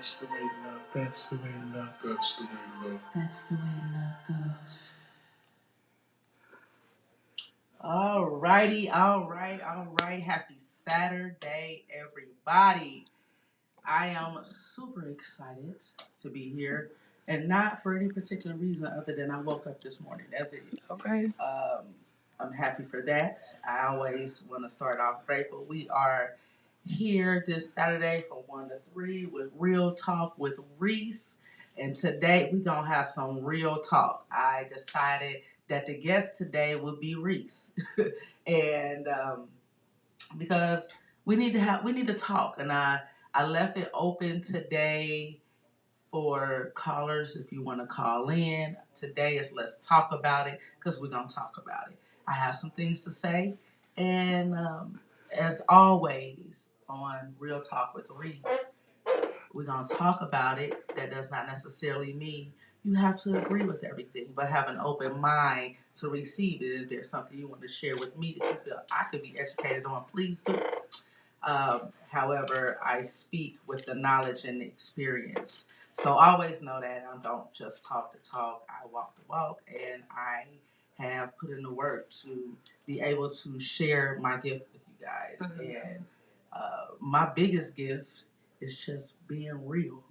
That's the way love, that's the way love, that's the way love. That's the way love goes. All righty, all right. Happy Saturday, everybody. I am super excited to be here, and not for any particular reason other than I woke up this morning. That's it. Okay. I'm happy for that. I always want to start off grateful. We are here this Saturday from 1 to 3 with Real Talk with Reese. And today we're going to have some real talk. I decided that the guest today would be Reese. and because we need to talk. And I left it open today for callers if you want to call in. Today is let's talk about it because we're going to talk about it. I have some things to say. And as always on Real Talk with Reese, we're going to talk about it. That does not necessarily mean you have to agree with everything, but have an open mind to receive it. If there's something you want to share with me that you feel I could be educated on, please do. However, I speak with the knowledge and the experience. So always know that I don't just talk the talk, I walk the walk, and I have put in the work to be able to share my gift with you guys. Mm-hmm. And my biggest gift is just being real.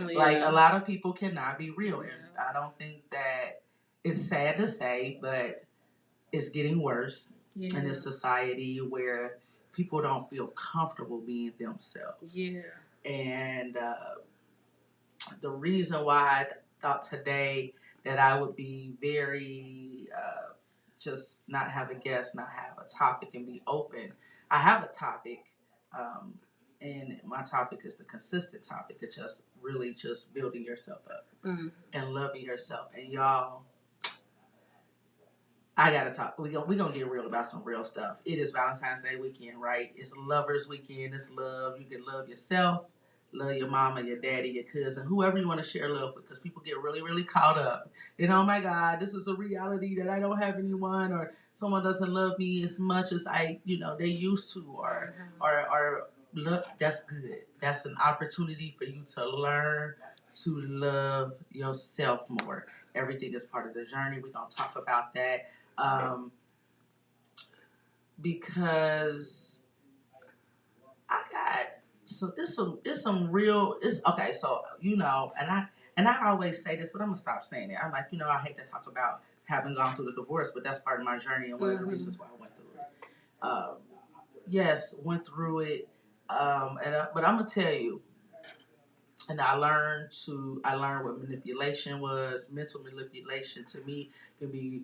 Like a lot of people cannot be real, and I don't think that it's sad to say, but it's getting worse in this society where people don't feel comfortable being themselves. Yeah. And the reason why I thought today that I would be very just not have a guest, not have a topic, and be open. I have a topic, and my topic is the consistent topic. It's just really just building yourself up and loving yourself. And y'all, I gotta talk. We gonna get real about some real stuff. It is Valentine's Day weekend, right? It's lovers weekend. It's love. You can love yourself, love your mama, your daddy, your cousin, whoever you want to share love with. Because people get really, really caught up. And oh my God, this is a reality that I don't have anyone, or someone doesn't love me as much as they used to, or look. That's good. That's an opportunity for you to learn to love yourself more. Everything is part of the journey. We're gonna talk about that. Because I got it's some real okay. So and I always say this, but I'm gonna stop saying it. I'm like I hate to talk about having gone through the divorce, but that's part of my journey and one of the reasons why I went through it. Yes, went through it, but I'm gonna tell you. And I learned what manipulation was. Mental manipulation to me can be.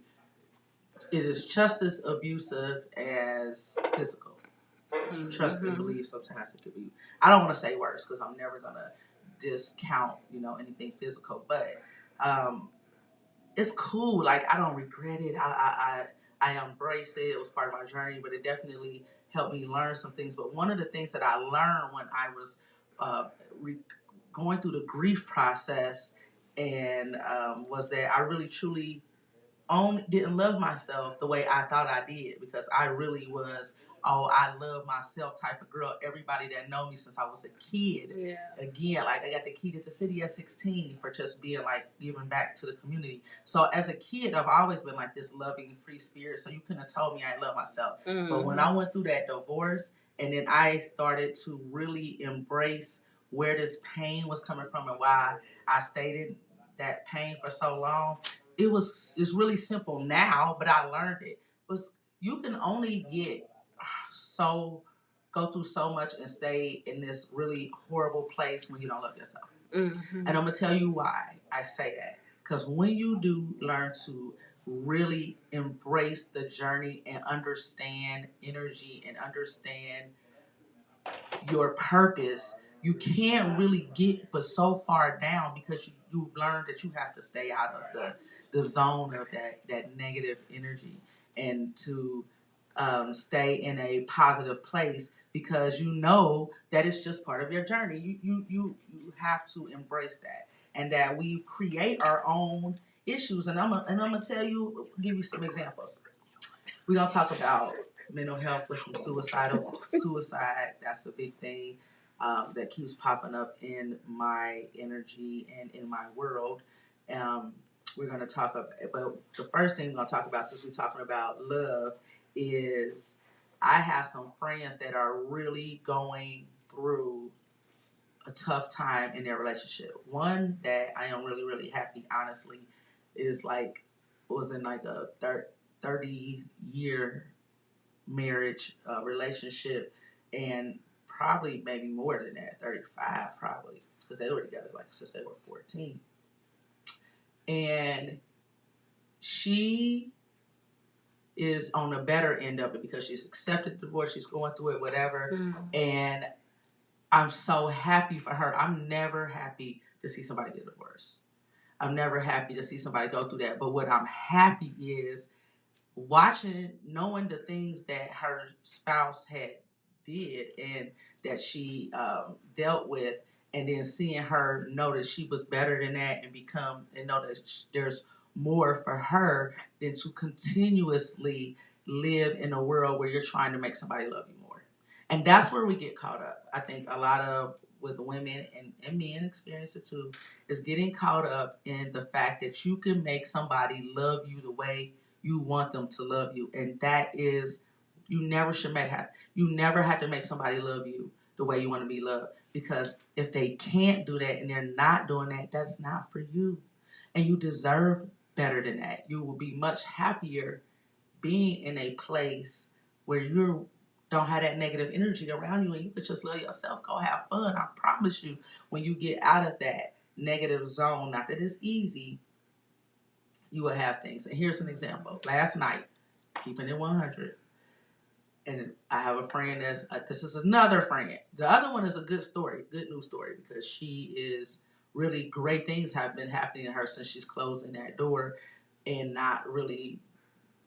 It is just as abusive as physical. Trust and believe sometimes it could be. I don't want to say worse because I'm never gonna discount anything physical, but it's cool. Like I don't regret it. I embrace it. It was part of my journey, but it definitely helped me learn some things. But one of the things that I learned when I was going through the grief process and was that I really truly didn't love myself the way I thought I did, because I really was I love myself type of girl. Everybody that know me since I was a kid, again, like I got the key to the city at 16 for just being like giving back to the community. So as a kid, I've always been like this loving, free spirit. So you couldn't have told me I love myself. But when I went through that divorce, and then I started to really embrace where this pain was coming from and why I stayed in that pain for so long. It's really simple now, but I learned it. You can only go through so much and stay in this really horrible place when you don't love yourself. And I'm gonna tell you why I say that. Because when you do learn to really embrace the journey and understand energy and understand your purpose, you can't really get but so far down because you've learned that you have to stay out of the zone of that negative energy and to stay in a positive place, because you know that it's just part of your journey. You have to embrace that, and that we create our own issues. And I'm gonna give you some examples. We're gonna talk about mental health with some suicide. That's a big thing. that keeps popping up in my energy and in my world. Um, we're going to talk about, but the first thing we're going to talk about, since we're talking about love, is I have some friends that are really going through a tough time in their relationship. One that I am really, really happy, honestly, is like, was in like a 30-year marriage relationship, and probably maybe more than that, 35 probably, because they were together like since they were 14. And she is on the better end of it because she's accepted the divorce, she's going through it, whatever. And I'm so happy for her. I'm never happy to see somebody get divorced. I'm never happy to see somebody go through that. But what I'm happy is watching, knowing the things that her spouse had did and that she dealt with, and then seeing her know that she was better than that and know that there's more for her than to continuously live in a world where you're trying to make somebody love you more. And that's where we get caught up. I think a lot of with women and men experience it too, is getting caught up in the fact that you can make somebody love you the way you want them to love you. And that is, you never you never have to make somebody love you the way you want to be loved. Because if they can't do that and they're not doing that, that's not for you. And you deserve better than that. You will be much happier being in a place where you don't have that negative energy around you and you could just love yourself, go have fun. I promise you, when you get out of that negative zone, not that it's easy, you will have things. And here's an example. Last night, keeping it 100, and I have a friend this is another friend. The other one is a good story, good news story, because she is really great things have been happening to her since she's closing that door and not really,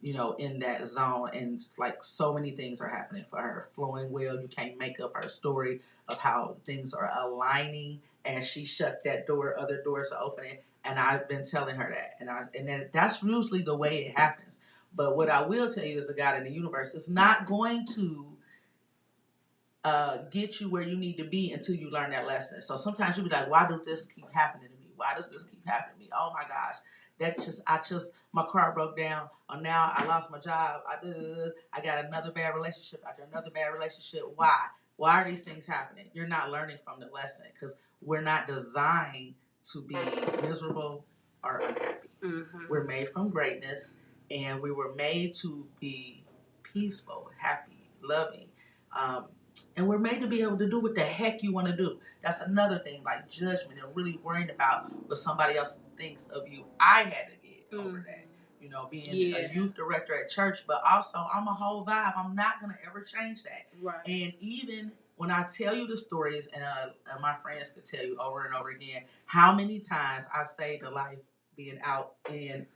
in that zone. And like so many things are happening for her, flowing well. You can't make up her story of how things are aligning as she shut that door, other doors are opening. And I've been telling her that. And that's usually the way it happens. But what I will tell you is the God in the universe is not going to get you where you need to be until you learn that lesson. So sometimes you'll be like, why does this keep happening to me? Why does this keep happening to me? Oh my gosh. My car broke down. Oh, now I lost my job. I got another bad relationship after another bad relationship. Why? Why are these things happening? You're not learning from the lesson because we're not designed to be miserable or unhappy. Mm-hmm. We're made from greatness, and we were made to be peaceful, happy, loving. And we're made to be able to do what the heck you want to do. That's another thing, like judgment and really worrying about what somebody else thinks of you. I had to get over that. Being a youth director at church, but also I'm a whole vibe. I'm not going to ever change that. Right. And even when I tell you the stories, and my friends could tell you over and over again, how many times I saved a life being out in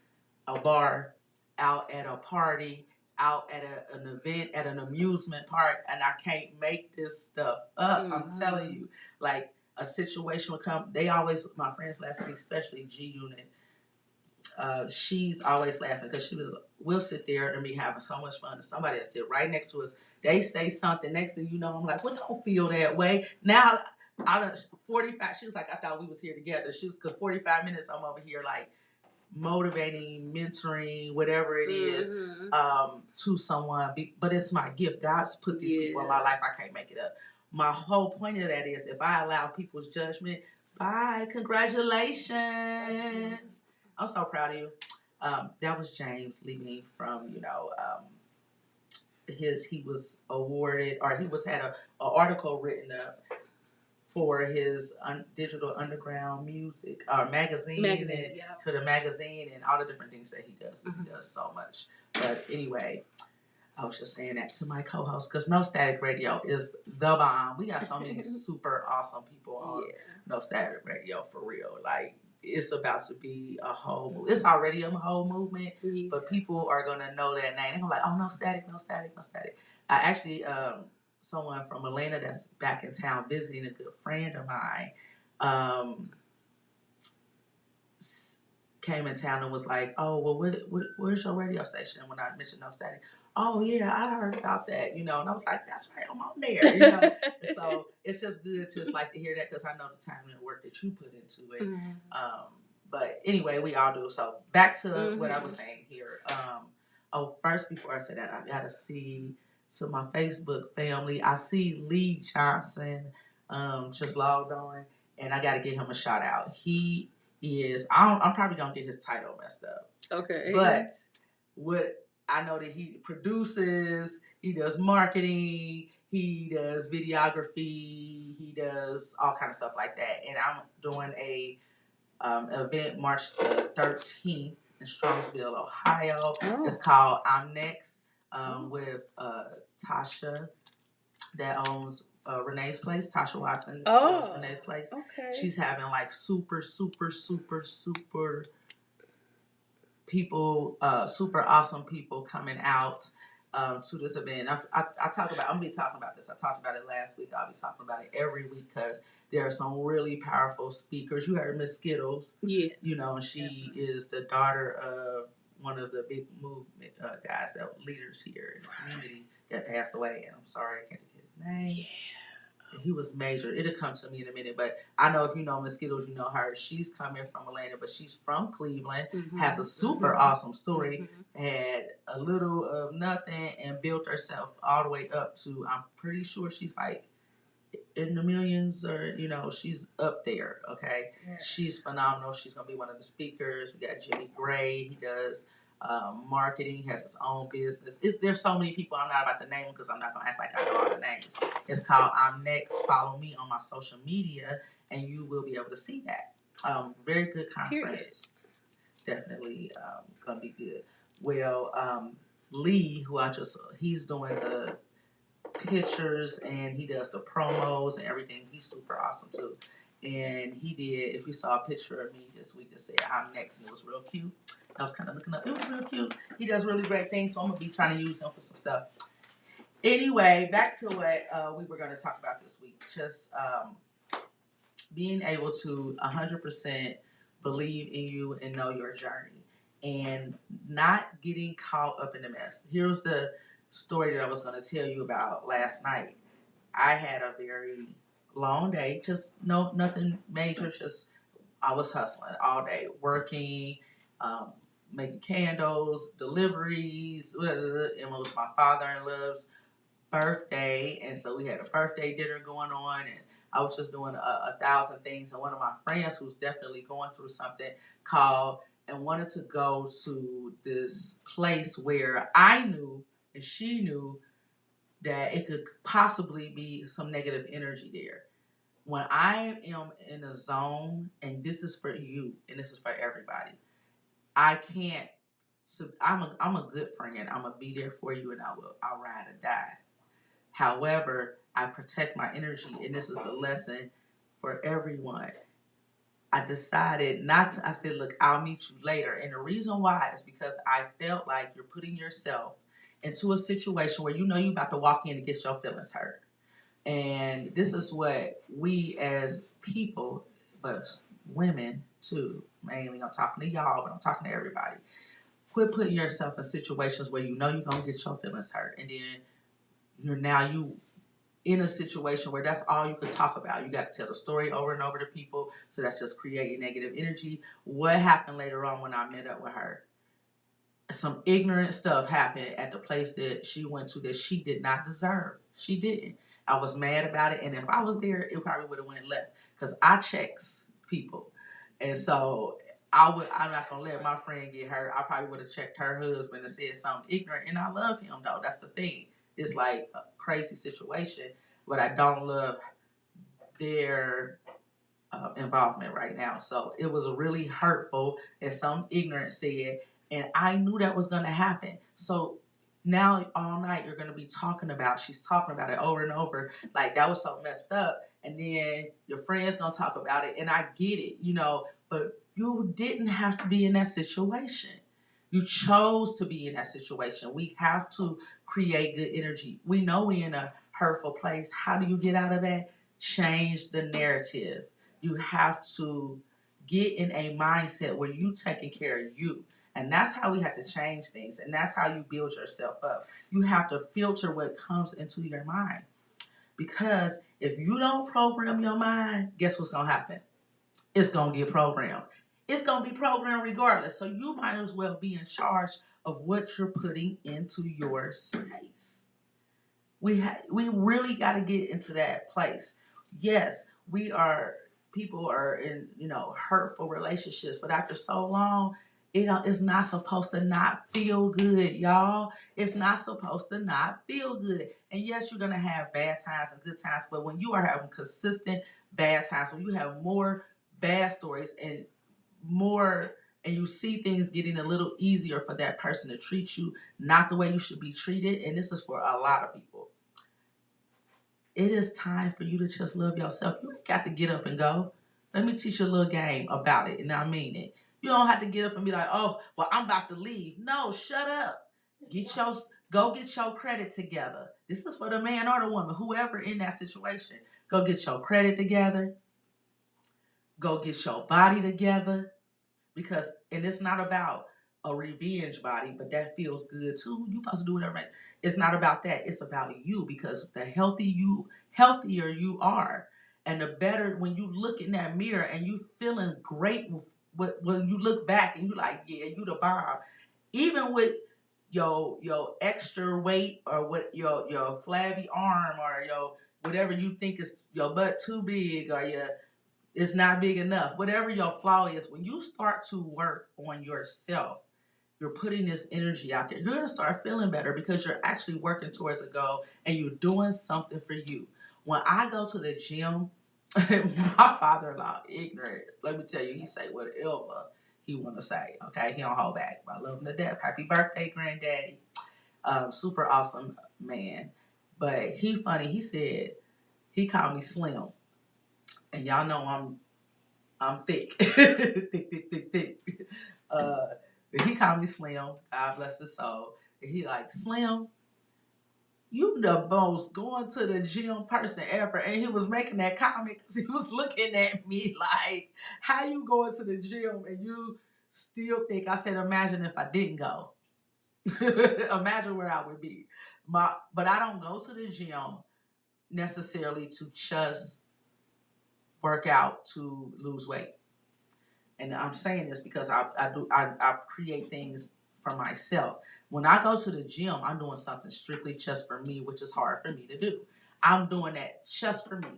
a bar, out at a party, out at an event, at an amusement park, and I can't make this stuff up. Mm-hmm. I'm telling you, like a situation will come. My friends laugh at me, especially G Unit. She's always laughing because we'll sit there and be having so much fun, and somebody will sit right next to us. They say something, next thing you know, I'm like, well, don't feel that way. Now, out of 45, she was like, I thought we was here together. Because 45 minutes, I'm over here like, motivating, mentoring, whatever it is, to someone. But it's my gift. God's put these people in my life. I can't make it up. My whole point of that is if I allow people's judgment, bye, congratulations. I'm so proud of you. That was James leaving from, he was awarded, or he had an article written up for his digital underground music magazine for the magazine and all the different things that he does. Mm-hmm. He does so much. But anyway, I was just saying that to my co-host because No Static Radio is the bomb. We got so many super awesome people on No Static Radio for real. Like it's about to be it's already a whole movement, but people are gonna know that name. They're gonna be like, oh, No Static, No Static, No Static. I actually someone from Atlanta that's back in town visiting, a good friend of mine, came in town and was like, oh, well, where's your radio station? And when I mentioned No Static, oh yeah, I heard about that, you know, and I was like, that's right, I'm on there, you know. And so it's just good, just like to hear that, because I know the time and the work that you put into it. But anyway, we all do. So back to what I was saying here. Oh, first, before I say that, I gotta see to my Facebook family. I see Lee Johnson just logged on, and I gotta give him a shout out. He is. I'm probably gonna get his title messed up. Okay. But what I know that he produces, he does marketing, he does videography, he does all kind of stuff like that. And I'm doing a event March the 13th in Strongsville, Ohio. Oh. It's called I'm Next with Tasha that owns Renee's Place, Tasha Watson. Renee's Place. Okay. She's having like super people, super awesome people coming out to this event. I'm gonna be talking about this. I talked about it last week. I'll be talking about it every week because there are some really powerful speakers. You heard Miss Skittles. Yeah. You know, she is the daughter of one of the big movement guys, that leaders here in the community that passed away. And I'm sorry, I can't think of his name. Yeah. He was major. It'll come to me in a minute, but I know if you know Miss Skittles, you know her. She's coming from Atlanta, but she's from Cleveland. Has a super awesome story. Had a little of nothing and built herself all the way up to. I'm pretty sure she's like in the millions, or you know, she's up there. Okay, yes. She's phenomenal. She's gonna be one of the speakers. We got Jimmy Gray. He does marketing, has his own business. There's so many people. I'm not about to name because I'm not gonna act like I know all the names. It's called I'm Next. Follow me on my social media, and you will be able to see that. Very good conference. Definitely gonna be good. Well, Lee, he's doing the pictures and he does the promos and everything. He's super awesome too. And he did, if you saw a picture of me this week that said I'm Next, and it was real cute. I was kind of looking up. It was real cute. He does really great things, so I'm going to be trying to use him for some stuff. Anyway, back to what we were going to talk about this week. Just being able to 100% believe in you and know your journey. And not getting caught up in the mess. Here's the story that I was going to tell you about last night. I had a very long day, just nothing major, just I was hustling all day, working, making candles, deliveries. It was my father-in-law's birthday, and so we had a birthday dinner going on, and I was just doing 1,000 things. And one of my friends, who's definitely going through something, called and wanted to go to this place where I knew and she knew that it could possibly be some negative energy there. When I am in a zone, and this is for you, and this is for everybody, I can't. So I'm a good friend. I'm gonna be there for you, and I'll ride or die. However, I protect my energy, and this is a lesson for everyone. I decided not to. I said, look, I'll meet you later, and the reason why is because I felt like you're putting yourself into a situation where you know you're about to walk in and get your feelings hurt. And this is what we as people, but women too, mainly, I'm talking to y'all, but I'm talking to everybody. Quit putting yourself in situations where you know you're going to get your feelings hurt. And then you in a situation where that's all you can talk about. You got to tell the story over and over to people. So that's just creating negative energy. What happened later on when I met up with her? Some ignorant stuff happened at the place that she went to that she did not deserve. She didn't. I was mad about it, and if I was there, it probably would have went left because I checks people, and so I'm not gonna let my friend get hurt. I probably would have checked her husband and said something ignorant, and I love him though. That's the thing. It's like a crazy situation, but I don't love their involvement right now. So it was really hurtful, as some ignorant said, and I knew that was going to happen. So now all night you're going to be she's talking about it over and over, like that was so messed up. And then your friend's going to talk about it, and I get it, but you didn't have to be in that situation. You chose to be in that situation. We have to create good energy. We know we're in a hurtful place. How do you get out of that? Change the narrative. You have to get in a mindset where you taking care of you. And that's how we have to change things. And that's how you build yourself up. You have to filter what comes into your mind. Because if you don't program your mind, guess what's going to happen? It's going to get programmed. It's going to be programmed regardless. So you might as well be in charge of what you're putting into your space. We really got to get into that place. Yes, people are in, hurtful relationships, but after so long, it's not supposed to not feel good, y'all. It's not supposed to not feel good. And yes, you're gonna have bad times and good times, but when you are having consistent bad times, when you have more bad stories and more, and you see things getting a little easier for that person to treat you not the way you should be treated, and this is for a lot of people, it is time for you to just love yourself. You ain't got to get up and go. Let me teach you a little game about it, and I mean it. You don't have to get up and be like, oh, well, I'm about to leave. No, shut up. Go get your credit together. This is for the man or the woman, whoever in that situation. Go get your credit together. Go get your body together. And it's not about a revenge body, but that feels good too. You supposed to do whatever. It's not about that. It's about you, because the healthier you are, and the better when you look in that mirror and you feeling great when you look back and you like, yeah, you the bomb. Even with your extra weight, or what your flabby arm, or your whatever you think is your butt too big, or it's not big enough. Whatever your flaw is, when you start to work on yourself, you're putting this energy out there. You're going to start feeling better because you're actually working towards a goal and you're doing something for you. When I go to the gym, my father-in-law, ignorant, let me tell you, he say whatever he want to say. Okay, he don't hold back. I love him to death. Happy birthday, granddaddy. Super awesome man. But he funny. He said, he called me Slim. And y'all know I'm thick. thick. He called me Slim. God bless his soul. And he like, Slim, you the most going to the gym person ever. And he was making that comment because he was looking at me like, how you going to the gym and you still think? I said, imagine if I didn't go. Imagine where I would be. But I don't go to the gym necessarily to just work out to lose weight. And I'm saying this because I create things for myself. When I go to the gym, I'm doing something strictly just for me, which is hard for me to do. I'm doing that just for me.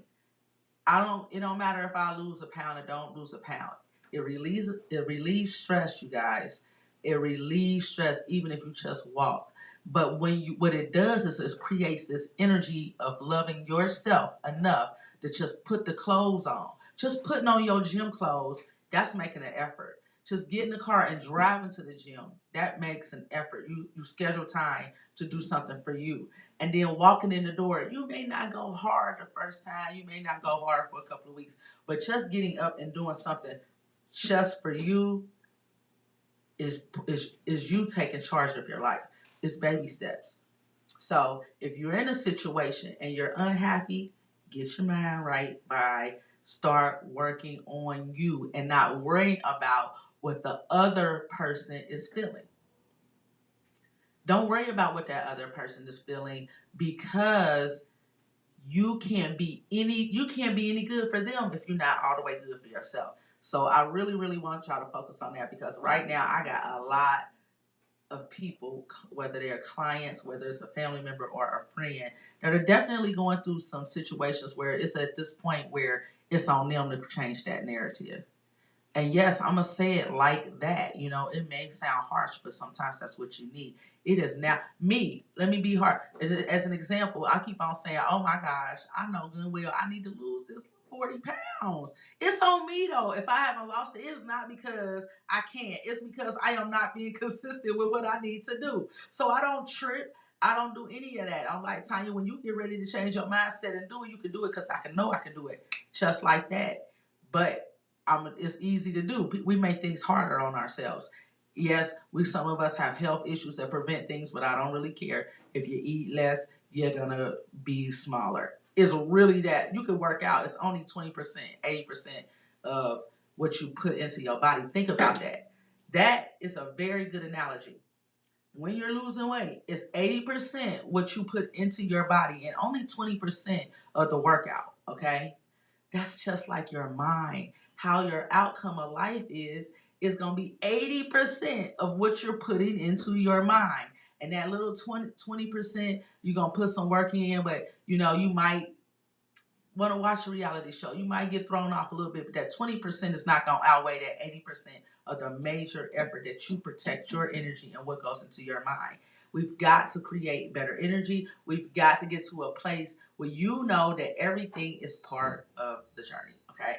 It don't matter if I lose a pound or don't lose a pound. It relieves stress, you guys. It relieves stress even if you just walk. But what it does is it creates this energy of loving yourself enough to just put the clothes on. Just putting on your gym clothes, that's making an effort. Just get in the car and driving to the gym, that makes an effort. You schedule time to do something for you. And then walking in the door, you may not go hard the first time. You may not go hard for a couple of weeks. But just getting up and doing something just for you is you taking charge of your life. It's baby steps. So if you're in a situation and you're unhappy, get your mind right by start working on you and not worrying about what the other person is feeling. Don't worry about what that other person is feeling, because you can't be any good for them if you're not all the way good for yourself. So I really, really want y'all to focus on that, because right now I got a lot of people, whether they're clients, whether it's a family member or a friend, that are definitely going through some situations where it's at this point where it's on them to change that narrative. And yes, I'm going to say it like that. It may sound harsh, but sometimes that's what you need. It is now me. Let me be hard. As an example, I keep on saying, oh my gosh, I know good and well I need to lose this 40 pounds. It's on me though. If I haven't lost it, it's not because I can't. It's because I am not being consistent with what I need to do. So I don't trip. I don't do any of that. I'm like, Tanya, when you get ready to change your mindset and do it, you can do it, because I can do it just like that. But it's easy to do. We make things harder on ourselves. Yes, some of us have health issues that prevent things, but I don't really care. If you eat less, you're gonna be smaller. It's really that. You can work out. It's only 20%, 80% of what you put into your body. Think about that. That is a very good analogy. When you're losing weight, it's 80% what you put into your body and only 20% of the workout, okay? That's just like your mind. How your outcome of life is going to be 80% of what you're putting into your mind. And that little 20%, you're going to put some work in, but you might want to watch a reality show. You might get thrown off a little bit, but that 20% is not going to outweigh that 80% of the major effort that you protect your energy and what goes into your mind. We've got to create better energy. We've got to get to a place where you know that everything is part of the journey. Okay.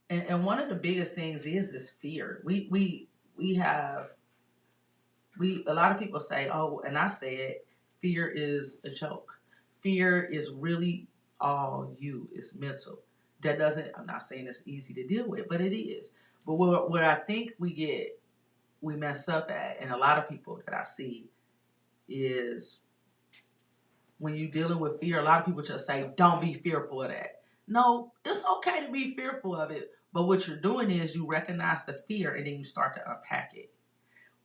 And one of the biggest things is fear. We have a lot of people say, oh, and I said, fear is a joke. Fear is really all you. It's mental. That doesn't. I'm not saying it's easy to deal with, but it is. But where I think we mess up at, and a lot of people that I see is when you're dealing with fear. A lot of people just say, "Don't be fearful of that." No, it's okay to be fearful of it, but what you're doing is you recognize the fear and then you start to unpack it.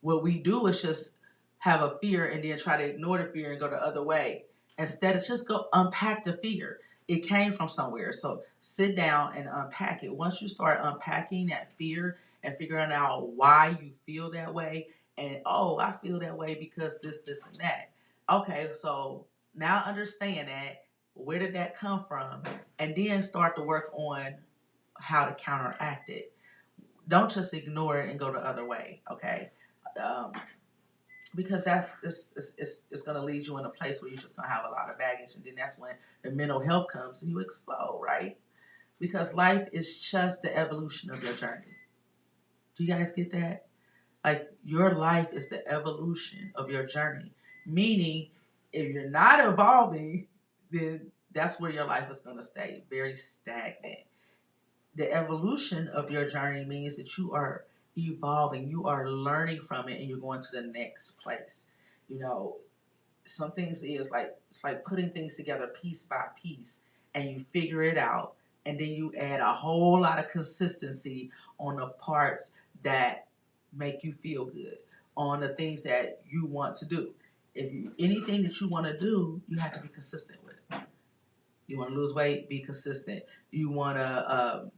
What we do is just have a fear and then try to ignore the fear and go the other way. Instead of just go unpack the fear. It came from somewhere. So sit down and unpack it. Once you start unpacking that fear and figuring out why you feel that way, and oh, I feel that way because this, and that. Okay, so now understand that. Where did that come from? And then start to work on how to counteract it. Don't just ignore it and go the other way. Okay, um, because that's it's going to lead you in a place where you're just going to have a lot of baggage, and then that's when the mental health comes and you explode, right? Because life is just the evolution of your journey. Do you guys get that? Like your life is the evolution of your journey, meaning if you're not evolving, then that's where your life is going to stay very stagnant. The evolution of your journey means that you are evolving, you are learning from it, and you're going to the next place. You know, some things is like it's like putting things together piece by piece, and you figure it out, and then you add a whole lot of consistency on the parts that make you feel good, on the things that you want to do. If you, anything that you want to do, you have to be consistent with. You want to lose weight, be consistent. You want to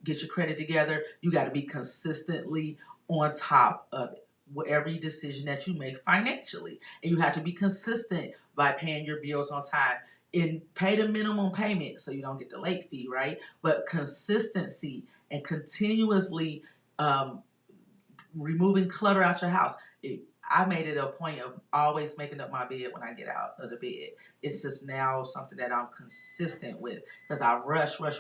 get your credit together, you got to be consistently on top of it. Every decision that you make financially, and you have to be consistent by paying your bills on time and pay the minimum payment so you don't get the late fee, right? But consistency and continuously um, removing clutter out your house. I made it a point of always making up my bed when I get out of the bed. It's just now something that I'm consistent with because I rush. I'm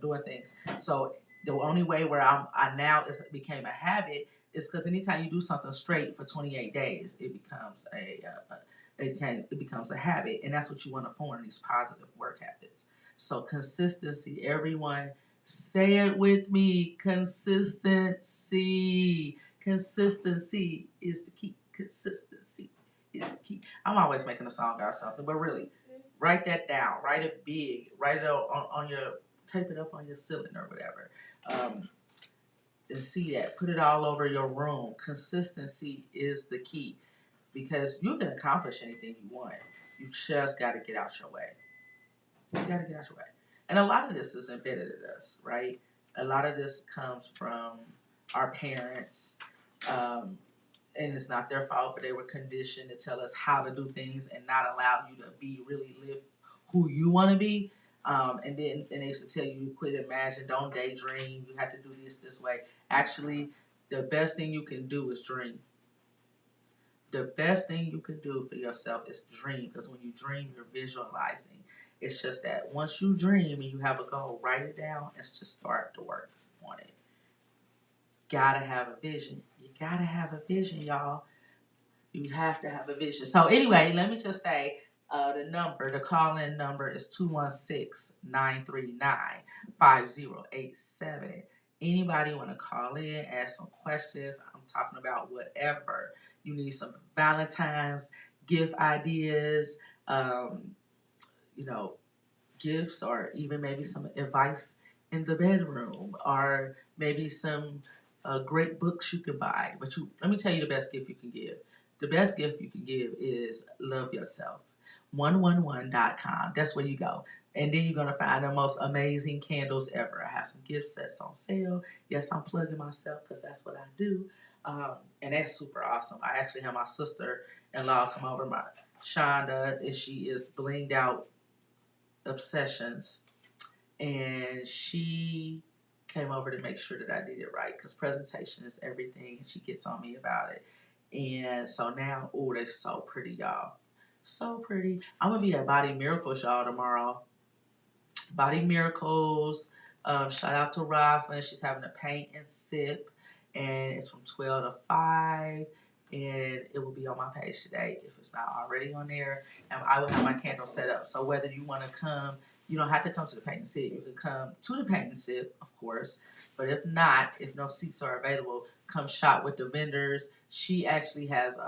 doing things. So the only way where I now it became a habit is because anytime you do something straight for 28 days, it becomes it becomes a habit, and that's what you want to form, these positive work habits. So consistency, everyone, say it with me: consistency. Consistency is the key. Consistency is the key. I'm always making a song out of something, but really, write that down. Write it big. Write it on your, tape it up on your ceiling or whatever. And see that. Put it all over your room. Consistency is the key because you can accomplish anything you want. You just got to get out your way. You got to get out your way. And a lot of this is embedded in us, right? A lot of this comes from our parents. Um, and it's not their fault, but they were conditioned to tell us how to do things and not allow you to be really live who you want to be. And then they used to tell you to quit imagine, don't daydream. You have to do this way. Actually, the best thing you can do is dream. The best thing you can do for yourself is dream, because when you dream, you're visualizing. It's just that once you dream and you have a goal, write it down and just start to work on it. Gotta have a vision. You gotta have a vision, y'all. You have to have a vision. So anyway, let me just say the call-in number is 216-939-5087. Anybody want to call in, ask some questions? I'm talking about whatever. You need some Valentine's gift ideas, um, you know, gifts, or even maybe some advice in the bedroom, or maybe some great books you can buy. But let me tell you the best gift you can give. The best gift you can give is love yourself. 111.com. That's where you go. And then you're going to find the most amazing candles ever. I have some gift sets on sale. Yes, I'm plugging myself because that's what I do. And that's super awesome. I actually have my sister-in-law come over, my Shonda, and she is blinged out obsessions. And she came over to make sure that I did it right because presentation is everything. And she gets on me about it. And so now, oh, they're so pretty, y'all. So pretty. I'm going to be at Body Miracles, y'all, tomorrow. Body Miracles. Shout out to Roslyn. She's having a paint and sip, and it's from 12 to 5. And it will be on my page today if it's not already on there. And I will have my candle set up. So whether you want to come, you don't have to come to the paint and sip. You can come to the paint and sip, of course. But if not, if no seats are available, come shop with the vendors. She actually has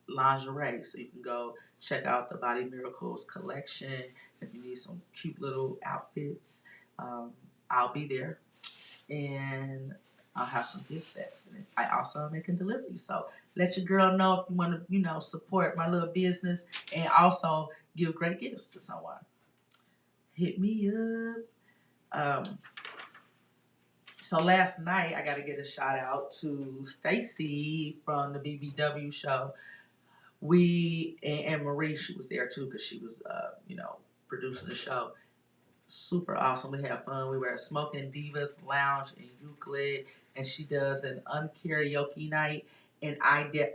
lingerie, so you can go check out the Body Miracles collection. If you need some cute little outfits, I'll be there. And I'll have some gift sets in it. I also am making deliveries. So let your girl know if you want to, support my little business and also give great gifts to someone. Hit me up. So last night, I got to get a shout out to Stacy from the BBW show. And Marie, she was there too because she was, producing the show. Super awesome. We had fun. We were at Smoking Divas Lounge in Euclid, and she does an unkaraoke night. And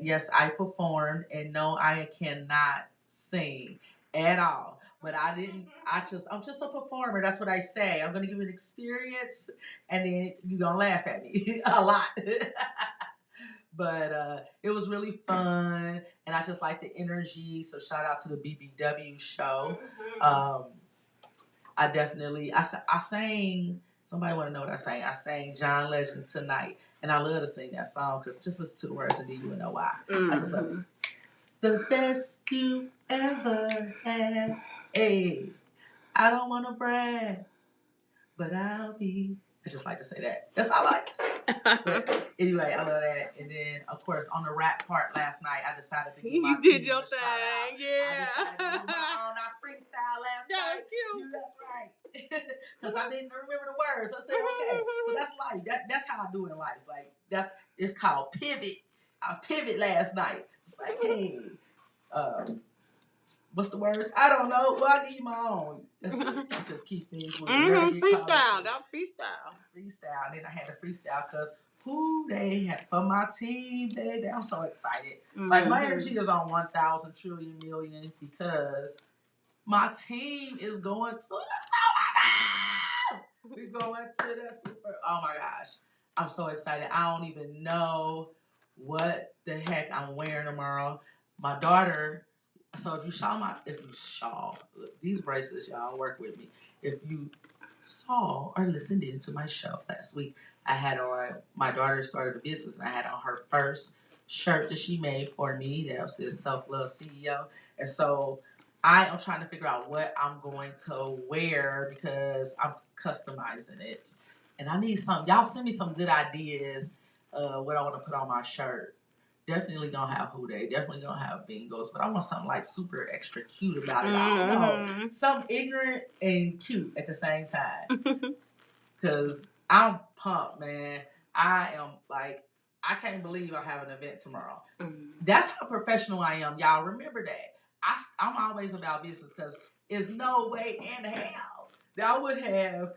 yes, I performed, and no, I cannot sing at all. But I didn't. I'm just a performer. That's what I say. I'm gonna give you an experience, and then you're gonna laugh at me a lot. But it was really fun, and I just like the energy. So shout out to the BBW show. I sang. Somebody want to know what I sang? I sang John Legend Tonight, and I love to sing that song because just listen to the words and then you will know why. I just love it. The best you ever had. Hey, I don't want to brag, but I'll be. I just like to say that. That's all I like to say. But anyway, I love that. And then, of course, on the rap part last night, I decided to give my You did your thing, yeah. I decided to do my own. I freestyle last night. That was cute. That's right. Because I didn't remember the words. I said, okay. So that's life. That's how I do it in life. Like, it's called pivot. I pivot last night. It's like, hey, what's the words? I don't know. Well, I'll give you my own. That's it. Just keep things moving. Freestyle. That freestyle. Freestyle. And then I had to freestyle because they had for my team, baby. I'm so excited. Like, my energy is on 1,000 trillion million because my team is going to the Super Bowl. We're going to the Super. Oh my gosh. I'm so excited. I don't even know what the heck I'm wearing tomorrow. My daughter. So if you saw these bracelets, y'all work with me. If you saw or listened in to my show last week, I had on, my daughter started a business and I had on her first shirt that she made for me that says Self Love CEO. And so I am trying to figure out what I'm going to wear because I'm customizing it. And I need y'all send me some good ideas what I want to put on my shirt. Definitely gonna have Houday. Definitely gonna have Bingos. But I want something like super extra cute about it. I don't know. Something ignorant and cute at the same time. Because I'm pumped, man. I am like, I can't believe I have an event tomorrow. That's how professional I am. Y'all remember that. I'm always about business because there's no way in hell that I would have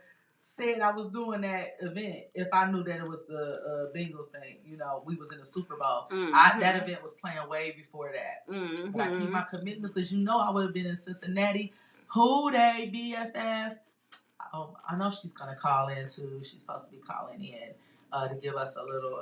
said I was doing that event if I knew that it was the Bengals thing. We was in the Super Bowl. That event was playing way before that. But I keep my commitments because I would have been in Cincinnati. Houday, BFF. I know she's gonna call in too. She's supposed to be calling in to give us a little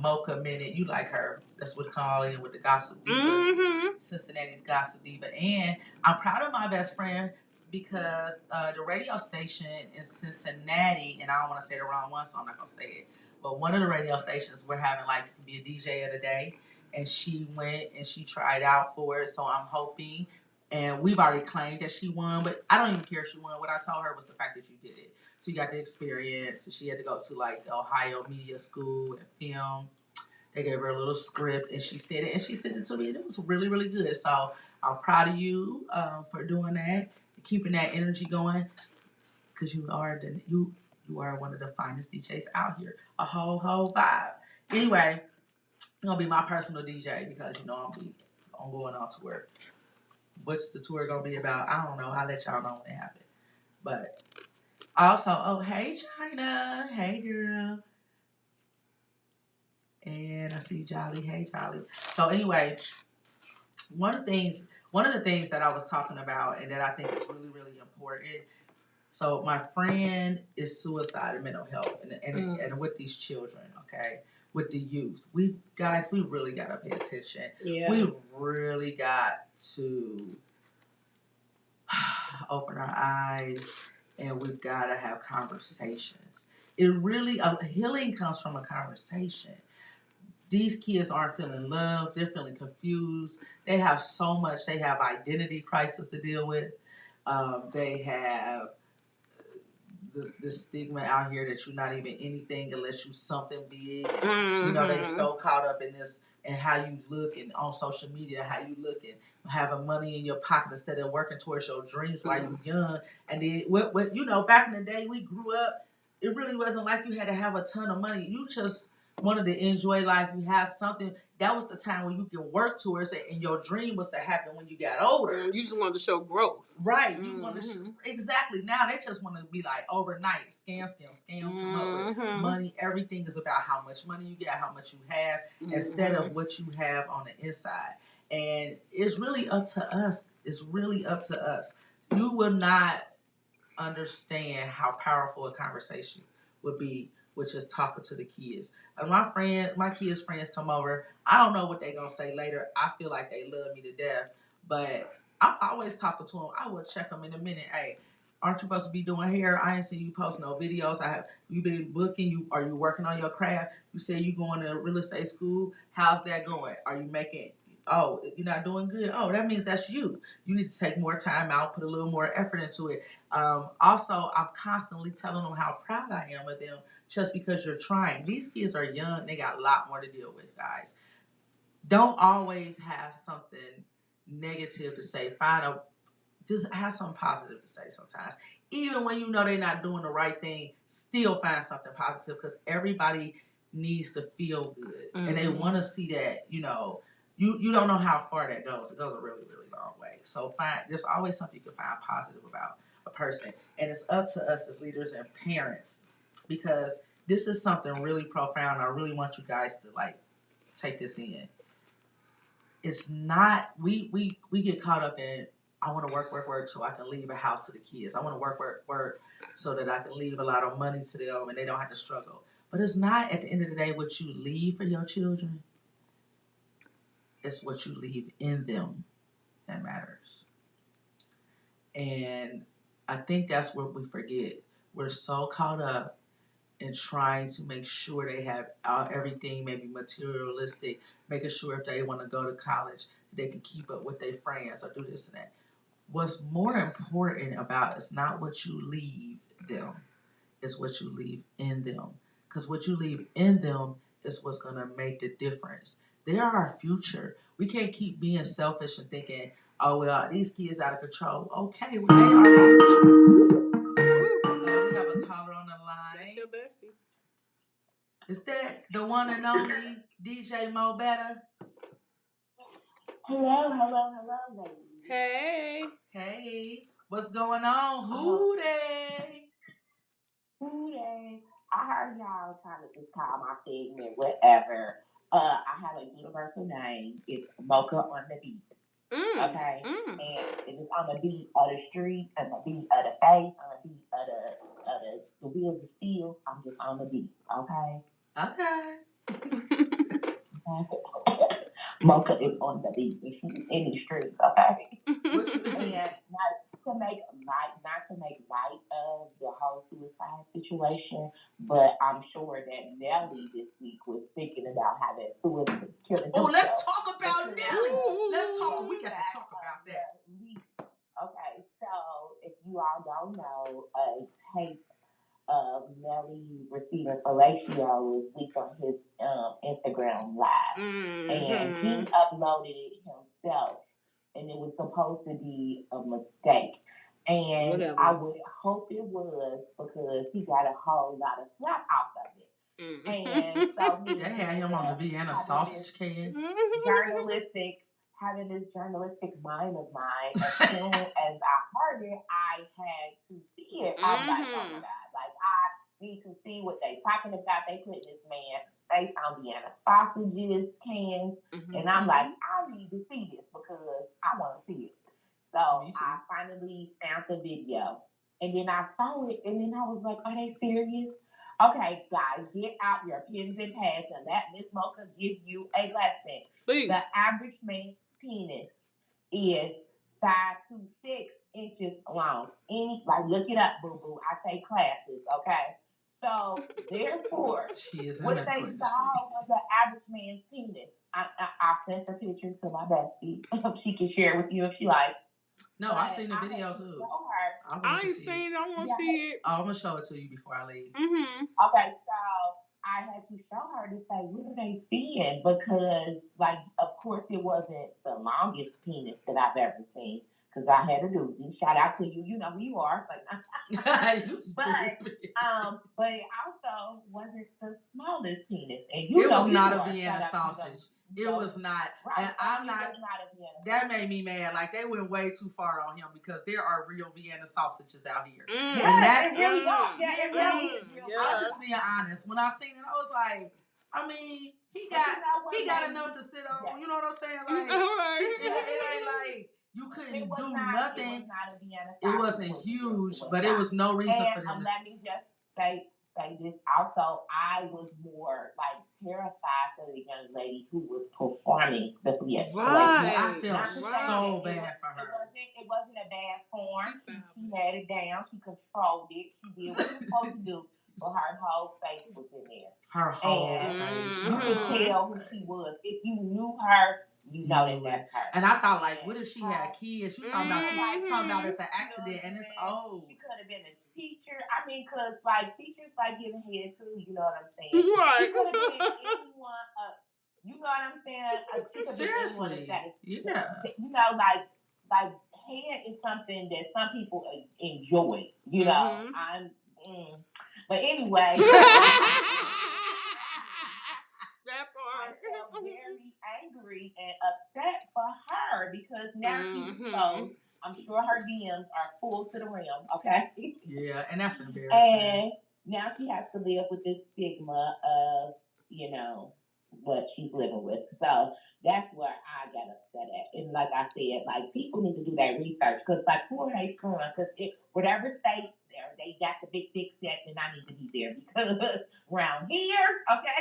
Mocha minute. You like her? That's what call in with the Gossip Diva, Cincinnati's Gossip Diva. And I'm proud of my best friend because the radio station in Cincinnati, and I don't want to say the wrong one, so I'm not gonna say it. But one of the radio stations, we're having like you can be a DJ of the day, and she went and she tried out for it. So I'm hoping And we've already claimed that she won, but I don't even care if she won. What I told her was the fact that you did it. So you got the experience. She had to go to like the Ohio Media School and film. They gave her a little script and she said it and she sent it to me and it was really, really good. So I'm proud of you for doing that, keeping that energy going because you are one of the finest DJs out here. A whole vibe. Anyway, you're gonna be my personal DJ because I'm going on tour. What's the tour gonna be about? I don't know. I'll let y'all know when it happens. But also, oh hey China, hey girl, and I see Jolly, hey Jolly. So anyway, one of the things that I was talking about and that I think is really really important. So my friend is suicide and mental health, and with these children, okay, with the youth, we really gotta pay attention. Yeah. We really got to open our eyes and we've got to have conversations. It really, healing comes from a conversation. These kids aren't feeling love. They're feeling confused. They have so much. They have identity crisis to deal with. They have this stigma out here that you're not even anything unless you're something big. Mm-hmm. You know, they so caught up in this and how you look and on social media, how you look and having money in your pocket instead of working towards your dreams while you're young. And then what back in the day we grew up, it really wasn't like you had to have a ton of money. You just wanted to enjoy life. You have something. That was the time when you could work towards it, and your dream was to happen when you got older. You just wanted to show growth, right? You want to exactly. Now they just want to be like overnight scam, come up with money. Everything is about how much money you get, how much you have, instead of what you have on the inside. And it's really up to us. It's really up to us. You will not understand how powerful a conversation would be with just talking to the kids. My kids' friends come over. I don't know what they're gonna say later. I feel like they love me to death, but I'm always talking to them. I will check them in a minute. Hey, aren't you supposed to be doing hair? I ain't seen you post no videos. You been booking? Are you working on your craft? You say you going to real estate school. How's that going? Are you making? Oh, you're not doing good. Oh, that means that's you. You need to take more time out, put a little more effort into it. Also, I'm constantly telling them how proud I am of them just because you're trying. These kids are young. They got a lot more to deal with, guys. Don't always have something negative to say. Just have something positive to say sometimes. Even when you know they're not doing the right thing, still find something positive because everybody needs to feel good. And they want to see that, you don't know how far that goes. It goes a really, really long way. So there's always something you can find positive about a person. And it's up to us as leaders and parents because this is something really profound. I really want you guys to take this in. It's not we get caught up in I want to work so I can leave a house to the kids. I want to work so that I can leave a lot of money to them and they don't have to struggle. But it's not at the end of the day what you leave for your children. It's what you leave in them that matters. And I think that's what we forget. We're so caught up in trying to make sure they have everything, maybe materialistic, making sure if they want to go to college, they can keep up with their friends or do this and that. What's more important about is not what you leave them, it's what you leave in them. Because what you leave in them is what's going to make the difference. They are our future. We can't keep being selfish and thinking, oh, well, these kids out of control. Okay, well, they are our future. We have a caller on the line. That's your bestie. Is that the one and only DJ Mo Better? Hello, ladies. Hey. What's going on? Who they? I heard y'all trying to just call my segment, whatever. I have a universal name. It's Mocha on the beat. Okay? And it's on the beat of the street, on the beat of the face, on the beat of the wheels of steel. I'm just on the beat. Okay? Mocha is on the beat. She's in the streets, okay? And not to make light of the whole suicide situation, but I'm sure that Nelly this week was thinking about how that suicide killing himself. Oh, let's talk about Nelly. We got to talk about that. you all don't know, a tape of Nelly receiving fellatio was leaked on his Instagram Live. And he uploaded it himself. And it was supposed to be a mistake. And whatever. I would hope it was because he got a whole lot of slap off of it. And so they had him on the Vienna sausage can. Having this journalistic mind of mine, as soon as I heard it, I had to see it. I was like, oh my God, like I need to see what they talking about. They put this man face on Vienna sausages cans, and I'm like, I need to see this because I want to see it. So I finally found the video, and then I saw it, and then I was like, are they serious? Okay, guys, get out your pens and pads and let Miss Mocha give you a lesson. Please. The average man's penis is 5 to 6 inches long. Look it up, boo boo. I take classes, okay? So therefore, what they saw was the average man's penis. I sent the picture to my bestie. She can share it with you if she likes. No, I seen the video too. I ain't seen it. I want to see it. I'm gonna show it to you before I leave. Okay, so I had to show her to say, what are they seeing? Because, of course, it wasn't the longest penis that I've ever seen. Because I had a doozy. Shout out to you. You know who you are. You but it also wasn't the smallest penis. And it was not a Vienna sausage. It was not. Right. And I'm not. That made me mad. Like, they went way too far on him because there are real Vienna sausages out here. And that, it really I'm just being honest. When I seen it, I was like, I mean, he got enough to sit on. Yeah. You know what I'm saying? Like, it ain't like you couldn't do nothing. It wasn't huge, but it was no reason for them. Let me just say this. Also, I was more terrified for the young lady who was performing the theater. Right. I felt so bad for her. It wasn't a bad form. She had it down. She controlled it. She did what she was supposed to do. But her whole face was in there. Her whole face. You could tell who she was. If you knew her, you know that's her. And I thought, what if she had kids? You talking about it's an accident and it's old. She could have been a teacher. I mean, because teachers giving head too. You know what I'm saying? Right. She could have been anyone. You know what I'm saying? Seriously. Yeah. You know, head is something that some people enjoy. You know, but anyway. That part. I felt very angry and upset for her because now she's exposed. I'm sure her DMs are full to the rim, okay? Yeah, and that's embarrassing. And now she has to live with this stigma of, what she's living with. So that's where I got upset at. And like I said, people need to do that research because, who are they screwing? Because whatever state they got the big set, then I need to be there because around here, okay?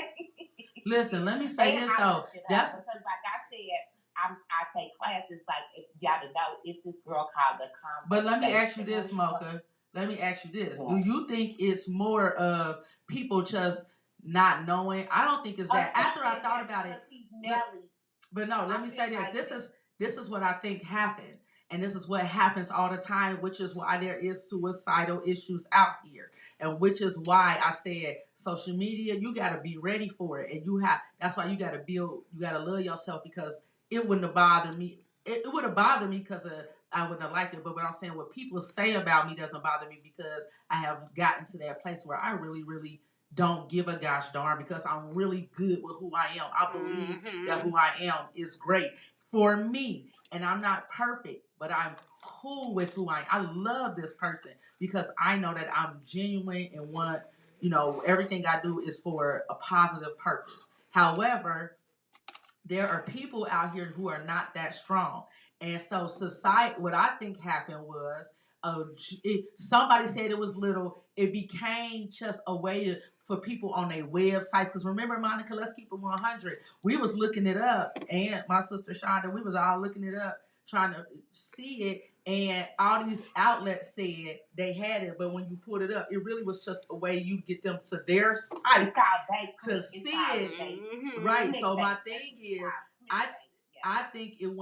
Listen, let me say this though. That's because, like I said, I take classes. If y'all to know, it's this girl called the Conversation. But let me ask you this, Mocha. Let me ask you this. Yeah. Do you think it's more of people just not knowing? I don't think it's that. After I thought about it, but no, let me say this. This is what I think happened. And this is what happens all the time, which is why there is suicidal issues out here. And which is why I said social media, you got to be ready for it. And that's why you got to love yourself because it wouldn't have bothered me. It would have bothered me because I wouldn't have liked it. But what I'm saying, what people say about me doesn't bother me because I have gotten to that place where I really, really don't give a gosh darn because I'm really good with who I am. I believe that who I am is great for me. And I'm not perfect, but I'm cool with who I am. I love this person because I know that I'm genuine and want, everything I do is for a positive purpose. However, there are people out here who are not that strong. And so what I think happened was somebody said it was little. It became just a way for people on their websites. Because remember, Monica, let's keep it 100. We was looking it up, and my sister Shonda, we was all looking it up, trying to see it. And all these outlets said they had it, but when you pulled it up, it really was just a way you get them to their site to see it. Right. So my thing is, I think it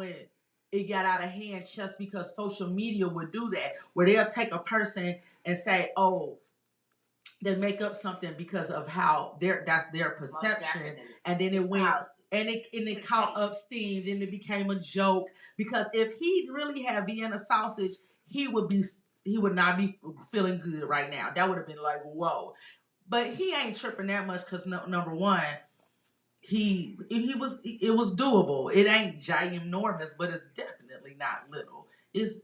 it got out of hand just because social media would do that, where they'll take a person and say, oh, they make up something because of how that's their perception, and then it went and it caught up steam, then it became a joke. Because if he really had Vienna sausage, he would not be feeling good right now. That would have been like, whoa. But he ain't tripping that much because number one, it was doable. It ain't ginormous, but it's definitely not little.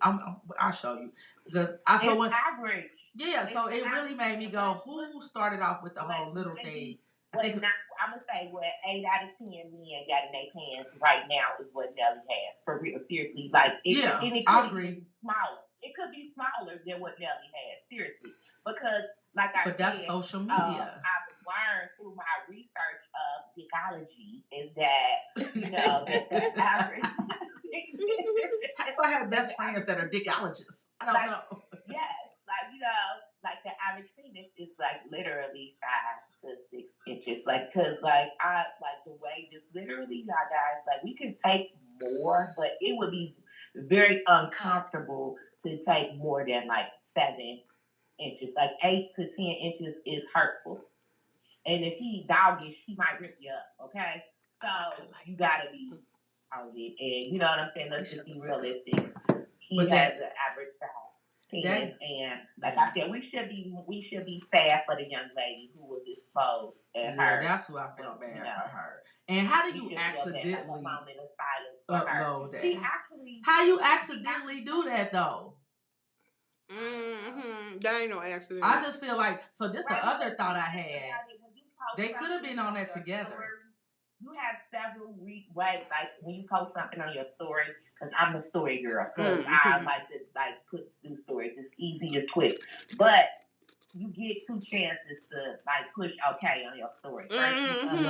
I'll show you because it's average. Yeah, so it really made me go, who started off with the whole little thing? I'm gonna say what 8 out of 10 men got in their pants right now is what Nelly has. For real, seriously, like I agree. Smaller. It could be smaller than what Nelly has, seriously, because like I said, that's social media. I've learned through my research of dickology is that that the average. I have best friends that are dickologists. I don't know. Yes, like the average penis is like literally 5 to 6 inches. Like, cause like the way just literally, y'all guys, like we could take more, but it would be very uncomfortable to take more than like 7 inches. Like 8 to 10 inches is hurtful. And if he doggish, he might rip you up, okay? So you gotta be on it. And you know what I'm saying? Let's just be realistic. He has an average size penis, and like I said, we should be sad for the young lady who was exposed at her. That's who I felt bad for her. And how do you accidentally upload that? How you accidentally do that though? That ain't no accident. I just feel like, so this the other thought I had. They could have been on that together. You have several ways, like when you post something on your story, because I'm a story girl, because I like to do stories. It's easy, it's quick, but you get 2 chances to like push okay on your story. First, and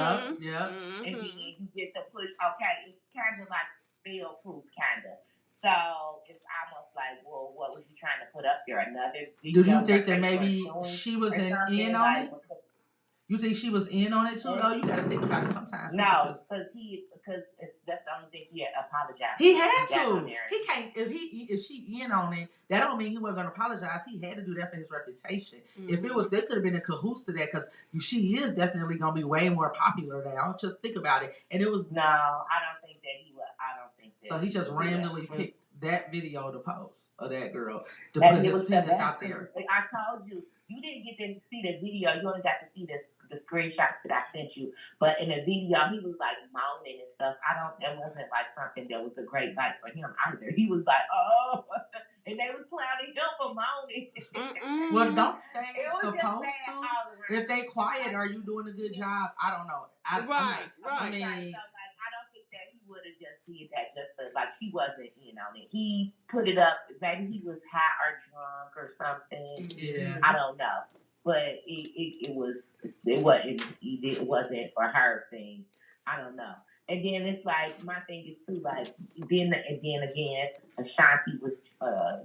then you get to push okay. It's kind of like fail proof, kind of. So it's almost like, well, what was you trying to put up there? Another video? Do you think that maybe she was in on it? You think she was in on it too, though? You got to think about it sometimes. No, because that's the only thing he had apologized. He had to. He can't. If she in on it, that don't mean he wasn't gonna apologize. He had to do that for his reputation. If it was, they could have been in cahoots to that, because she is definitely gonna be way more popular now. Just think about it. And it was no, I don't think that he was. I don't think that. So he just randomly picked that video to post of that girl to put his penis out there. I told you, you didn't get to see the video. You only got to see the screenshots that I sent you. But in the video, he was like moaning and stuff. It wasn't like something that was a great night for him either. He was like, oh, and they was clowning him for moaning. Well, don't they supposed to? If they quiet, are you doing a good job? I don't know. Right. I mean, so, like, I don't think that he would have just did that just to, like, he wasn't in on it. He put it up. Maybe he was high or drunk or something. Yeah. I don't know. But it wasn't for her thing. I don't know. And then it's like, my thing is too, like, then again, Ashanti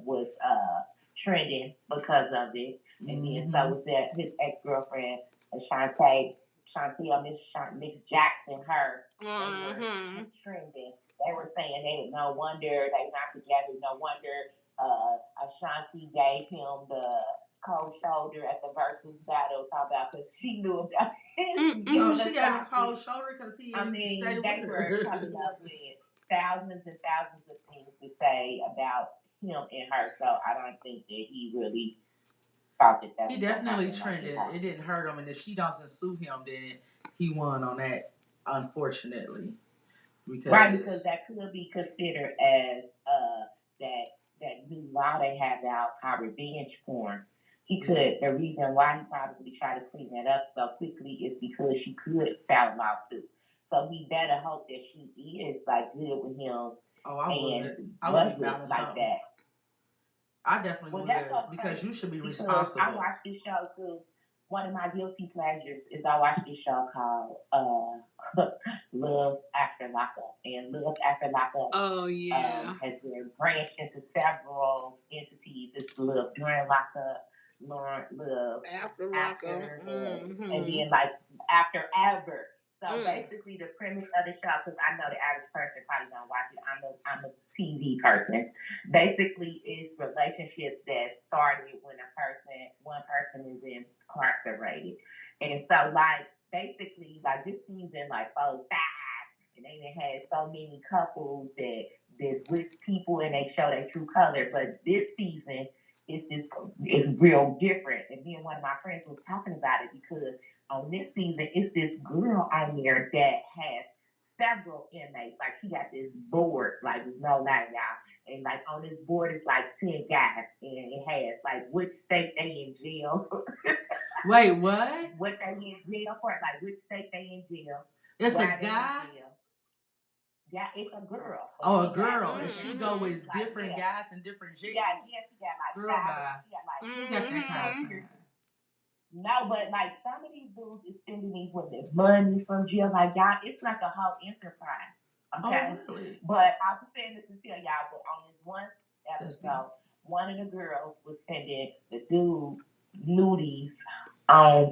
was trending because of it. And then so was that his ex-girlfriend, Miss Jackson, they were trending. They were saying no wonder they not together. No wonder Ashanti gave him the cold shoulder at the versus battle, because she knew about it. She got a cold shoulder because he didn't stay with her. They were coming up with thousands and thousands of things to say about him and her. So I don't think that he really thought that he definitely trended. It didn't hurt him, and if she doesn't sue him, then he won on that, unfortunately. Because that could be considered as that new law they have out called revenge porn. The reason why he probably tried to clean that up so quickly is because she could file a lawsuit. So he better hope that she is like good with him. I wouldn't like something that. I definitely would, because you should be responsible. I watched this show too. One of my guilty pleasures is I watched this show called Love After Lockup. And Love After Lockup has been branched into several entities. It's Love During Lockup, Love After Lockup, and then like After Ever. So basically, the premise of the show, because I know the average person probably don't watch it. I'm a TV person. Basically, it's relationships that started when one person is incarcerated, and so like basically like this season like 4, 5, and they done had so many couples that's with people and they show their true colors. But this season, it's real different. And me and one of my friends was talking about it because on this season, it's this girl on there that has several inmates. Like she got this board, like there's no lie, y'all. And like on this board is like 10 guys, and it has like which state they in jail. Wait, what? What they in jail for? Like which state they in jail? It's a guy. Yeah, it's a girl. Oh, a girl. And she go with different guys in different jails. Yeah, she got like girl bye. Who got that kind of time? No, but like some of these dudes is sending me with the money from jail. Like y'all, it's like a whole enterprise. Okay. Oh, really? But I was saying this to tell y'all, but on this one episode, one of the girls was sending the dude nudies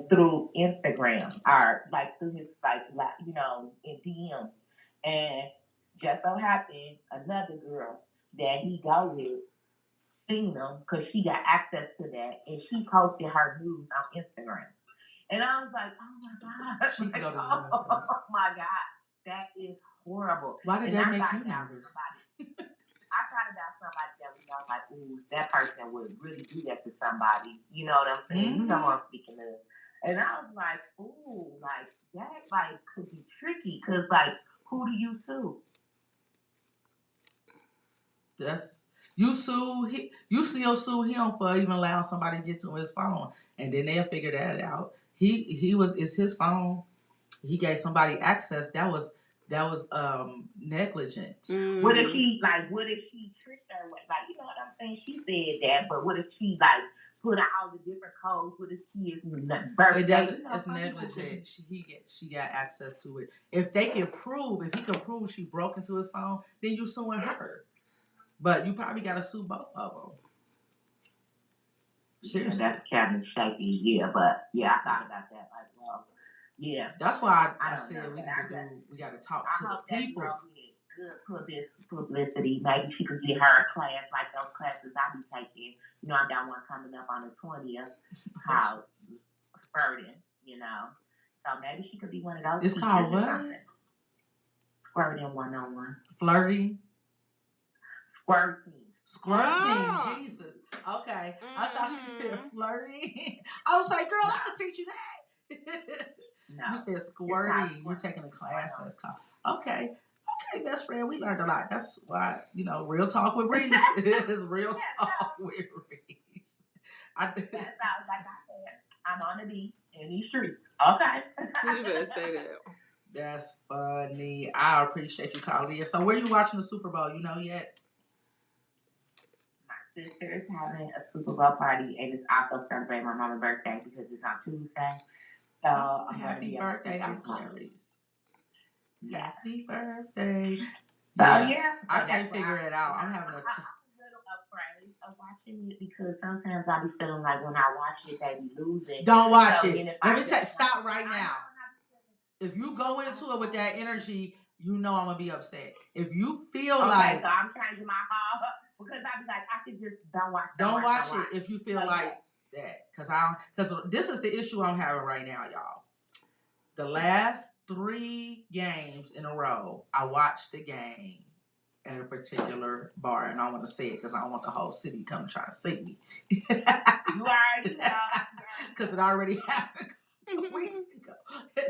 through Instagram or like through his like in DM. And just so happened another girl that he go with seen them because she got access to that and she posted her news on Instagram. And I was like, oh my God. She like, go to oh my God. That is horrible. Why did that make you nervous? I thought about somebody that we know, like, ooh, that person would really do that to somebody. You know what I'm saying? Mm-hmm. You know what I'm speaking of. And I was like, ooh, like, that, like, could be tricky because, like, who do you sue? You still sue him for even allowing somebody to get to his phone, and then they'll figure that out. It's his phone. He gave somebody access. That was negligent. Mm. What if she tricked her? Like, you know what I'm saying? She said that, but what if she like put all the different codes? What if she is birthday? It doesn't. It's negligent. She got access to it. If he can prove she broke into his phone, then you suing her. But you probably got to sue both of them. Seriously. Yeah, that's Kevin shaky. Yeah, but yeah, I thought about that. Like, well, yeah. That's why I said we got to talk to the people. Good publicity. Maybe she could get her a class like those classes I be taking. You know, I got one coming up on the 20th called Flirting. You know, so maybe she could be one of those. It's called what? Flirting 101. Flirting. Squirting. Oh. Jesus. Okay. I thought she said flirting. I was like, girl, I can teach you that. No. You said squirting. You're taking a class that's called. Okay, best friend. We learned a lot. That's why, real talk with REESE is real talk with REESE. That sounds like I said. I'm on the beat in these streets. Okay. You better say that. That's funny. I appreciate you calling in. So where you watching the Super Bowl? You know yet? Sister is having a Super Bowl party and it's also celebrating my mama's birthday because it's on Tuesday. So happy birthday, I'm Clarice. Yeah. Happy birthday. So yeah. I can't figure it out. I'm having I'm a little afraid of watching it because sometimes I be feeling like when I watch it, they be losing. Don't watch it. Let me stop right now. If you go into it with that energy, you know I'm gonna be upset. If you feel like so I'm changing my heart. Because I be like, I could just don't watch it if you feel like that. Because this is the issue I'm having right now, y'all. The last 3 games in a row, I watched the game at a particular bar, and I want to say it because I don't want the whole city to come try to see me. You already know. Because it already happened weeks ago.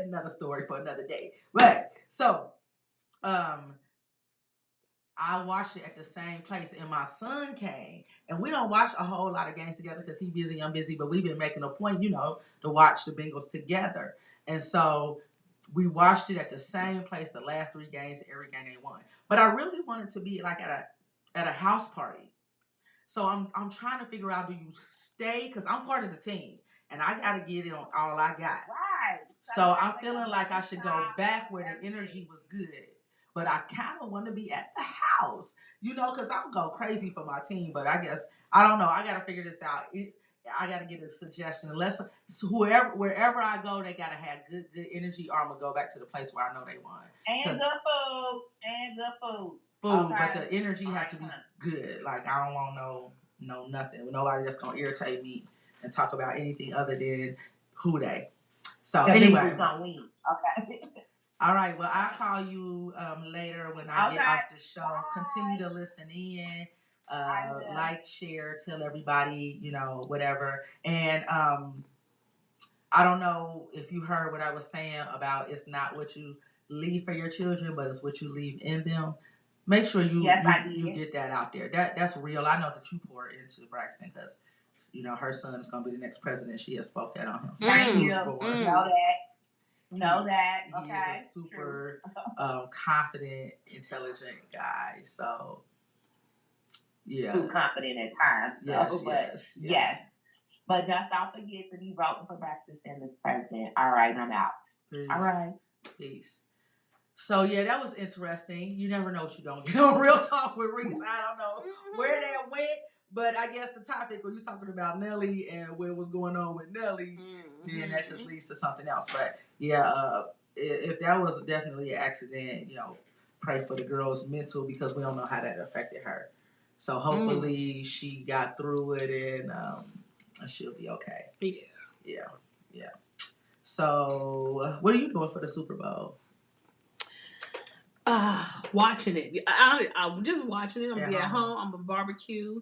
Another story for another day. But so, I watched it at the same place, and my son came, and we don't watch a whole lot of games together because he's busy, I'm busy, but we've been making a point, to watch the Bengals together. And so we watched it at the same place the last 3 games, every game they won. But I really wanted to be like at a house party. So I'm trying to figure out, do you stay? Because I'm part of the team, and I got to get in on all I got. Right. So I'm feeling like I should go back where the energy was good. But I kind of want to be at the house, because I'll go crazy for my team. But I guess, I don't know. I got to figure this out. I gotta get a suggestion. Unless wherever I go, they gotta have good energy, or I'm gonna go back to the place where I know they won. And good food. And good food. Okay. But the energy has to be good. Like I don't want no nothing. Nobody that's gonna irritate me and talk about anything other than who they. So anyway. Okay. All right. Well, I'll call you later when I get off the show. Bye. Continue to listen in. Like, share, tell everybody, whatever. And I don't know if you heard what I was saying about it's not what you leave for your children, but it's what you leave in them. Make sure you get that out there. That's real. I know that you pour into Braxton because her son is going to be the next president. She has spoke that on him. Thank you. Know that. Okay. He is a super confident, intelligent guy. So yeah. Too confident at times. Yes. But just don't forget to be voting for Braxton as president. All right, I'm out. Peace. All right. Peace. So yeah, that was interesting. You never know what you're gonna get on Real Talk with Reese. I don't know where that went, but I guess the topic when you're talking about Nelly and what was going on with Nelly, then that just leads to something else. But yeah, if that was definitely an accident, pray for the girl's mental because we don't know how that affected her. So hopefully she got through it and she'll be okay. Yeah. So what are you doing for the Super Bowl? Watching it. I'm just watching it. I'm gonna be at home. I'm gonna barbecue,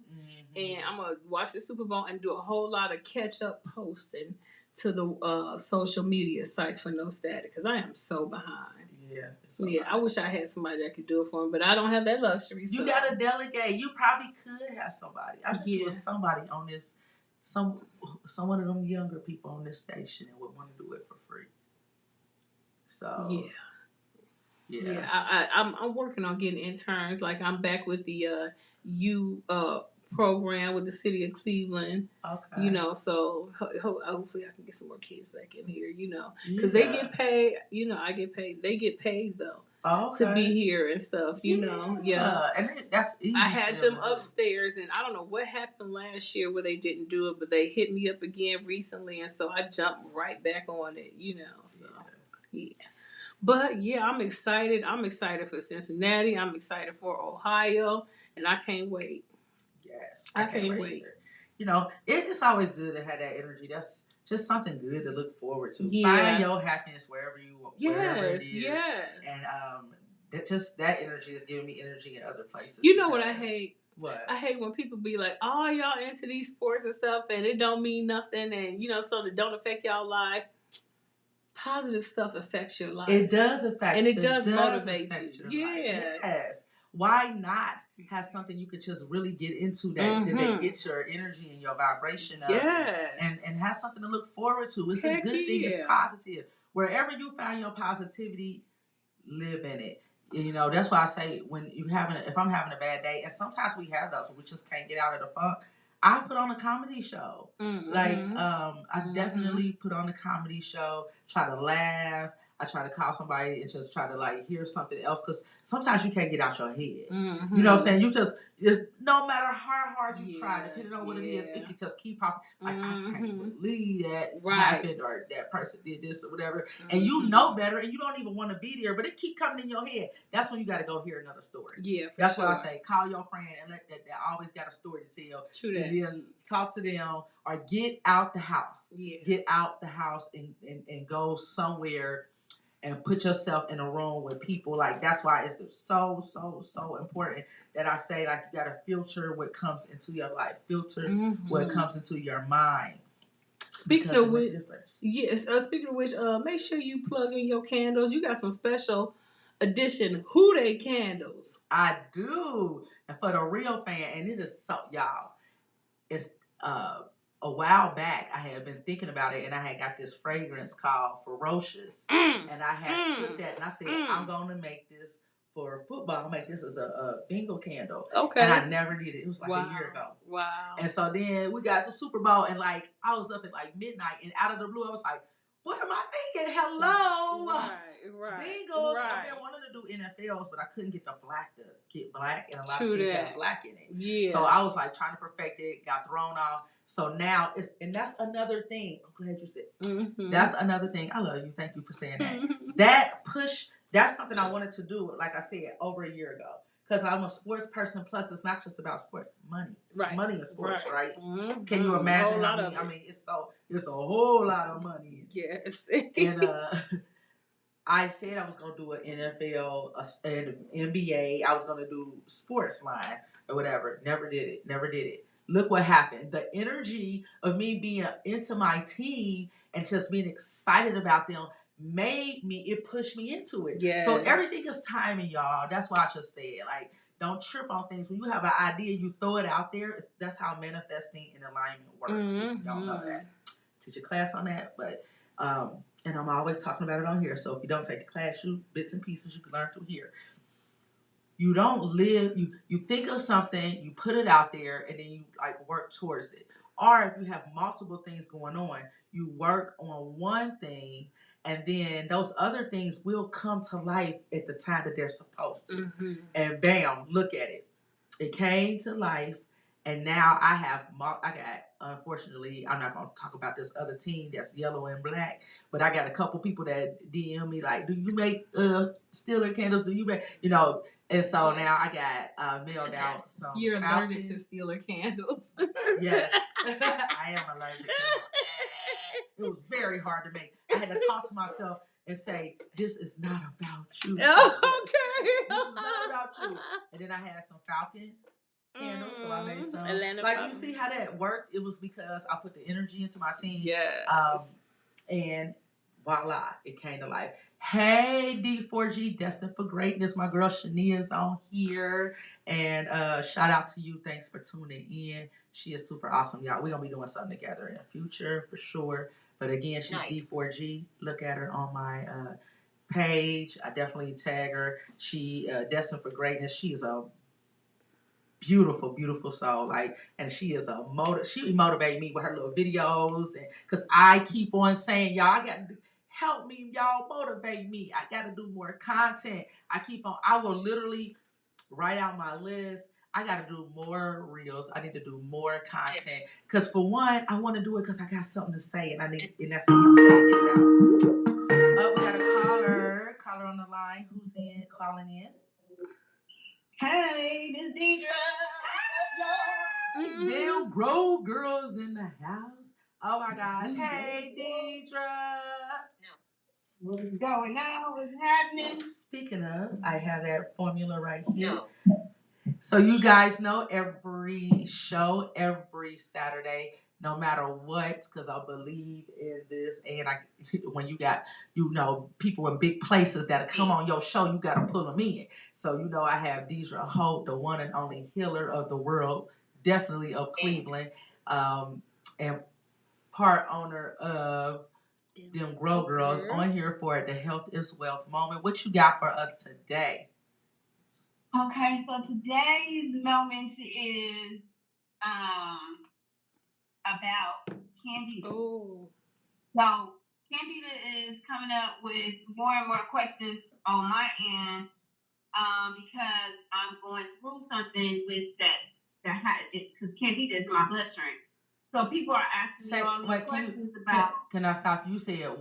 and I'm gonna watch the Super Bowl and do a whole lot of catch up posting to the social media sites for No Static because I am so behind. Yeah. I wish I had somebody that could do it for me, but I don't have that luxury. So. You gotta delegate. You probably could have somebody. I bet you was somebody on this, some one of them younger people on this station and would want to do it for free. So yeah. I'm working on getting interns. Like I'm back with the program with the city of Cleveland. Okay. So hopefully I can get some more kids back in here. Because they get paid. I get paid. They get paid though. To be here and stuff. And that's easy. I had them upstairs, and I don't know what happened last year where they didn't do it, but they hit me up again recently, and so I jumped right back on it. So yeah. But yeah, I'm excited. I'm excited for Cincinnati. I'm excited for Ohio, and I can't wait. Yes, I can't wait. It's always good to have that energy. That's just something good to look forward to. Yeah. Find your happiness wherever wherever it is. Yes. And that energy is giving me energy in other places. You know what I hate? What? I hate when people be like, "Oh, y'all into these sports and stuff, and it don't mean nothing, and so it don't affect y'all life." Positive stuff affects your life. It does affect, and it does motivate you. Yes. Why not have something you could just really get into that get your energy and your vibration up? Yes. And have something to look forward to. It's a good thing. It's positive. Wherever you find your positivity, live in it. That's why I say if I'm having a bad day, and sometimes we have those, we just can't get out of the funk. I put on a comedy show. I definitely put on a comedy show, try to laugh. I try to call somebody and just try to hear something else because sometimes you can't get out your head. You know what I'm saying? You just no matter how hard you try, depending on what it is, it can just keep popping. I can't believe that happened or that person did this or whatever. And you know better and you don't even want to be there, but it keep coming in your head. That's when you got to go hear another story. Yeah, that's why I say call your friend and let that always got a story to tell. True that. And then talk to them or get out the house. Yeah. Get out the house and go somewhere. And put yourself in a room with people. That's why it's so important that I say you gotta filter what comes into your life, filter what comes into your mind. Speaking of which, make sure you plug in your candles. You got some special edition Who They candles. I do, and for the real fan, and it is so y'all. It's a while back, I had been thinking about it, and I had got this fragrance called Ferocious, and I had took that, and I said, I'm going to make this for football. I'll make this as a bingo candle. Okay. And I never did it. It was a year ago. Wow. And so then we got to Super Bowl, and I was up at midnight, and out of the blue, I was like, what am I thinking? Hello. Right. Bengals. Right. I've been wanting to do NFLs, but I couldn't get the black to get black, and a lot of teams have black in it. Yeah. So I was trying to perfect it, got thrown off. So now and that's another thing. I'm glad you said. That's another thing. I love you. Thank you for saying that. That's something I wanted to do, like I said, over a year ago. Because I'm a sports person. Plus, it's not just about sports. Money. Right. It's money in sports, right? Can you imagine how many? I mean, it's a whole lot of money. Yes. And I said I was gonna do an NFL, an NBA. I was gonna do sports line or whatever. Never did it. Look what happened. The energy of me being into my team and just being excited about them it pushed me into it. Yes. So everything is timing, y'all. That's why I just said, like, don't trip on things. When you have an idea, you throw it out there. That's how manifesting and alignment works. If you don't know that, teach a class on that. But and I'm always talking about it on here. So if you don't take the class, bits and pieces you can learn through here. You don't live. You think of something, you put it out there, and then you like work towards it. Or if you have multiple things going on, you work on one thing, and then those other things will come to life at the time that they're supposed to. And bam, look at it. It came to life, and now I got, unfortunately, I'm not going to talk about this other team that's yellow and black, but I got a couple people that DM me like, do you make Steeler candles? Do you make, and so now I got mailed out some. You're allergic to Steeler candles. Yes, I am allergic to them. It was very hard to make. I had to talk to myself and say, this is not about you. Okay. This is not about you. And then I had some Falcon candles, so I made some. Like, you see how that worked? It was because I put the energy into my team. Yes. And voila, it came to life. Hey, D4G, Destined for Greatness. My girl Shania is on here. And shout out to you. Thanks for tuning in. She is super awesome, y'all. We're going to be doing something together in the future for sure. But again, she's nice. D4G. Look at her on my page. I definitely tag her. She Destined for Greatness. She is a beautiful, beautiful soul. Like, and she is she motivate me with her little videos, and because I keep on saying, y'all, I got to help me, y'all motivate me. I got to do more content. I will literally write out my list. I got to do more reels. I need to do more content. Because for one, I want to do it because I got something to say, and and that's the easy way to get it out. We got a caller on the line. Who's calling in? Hey, this is Deidre. Damn, grow girls in the house. Oh my gosh. Hey, Deidre. What's going on? What's happening? Speaking of, I have that formula right here. So you guys know every show, every Saturday, no matter what, because I believe in this. And when you got, people in big places that come on your show, you got to pull them in. So, I have Deidre Holt, the one and only healer of the world, definitely of Cleveland, and part owner of them Grow Girls on here for the Health is Wealth moment. What you got for us today? Okay, so today's moment is about Candida. Oh. So Candida is coming up with more and more questions on my end because I'm going through something with because Candida is my bloodstream. So people are asking me all these questions about. Can I stop? You said,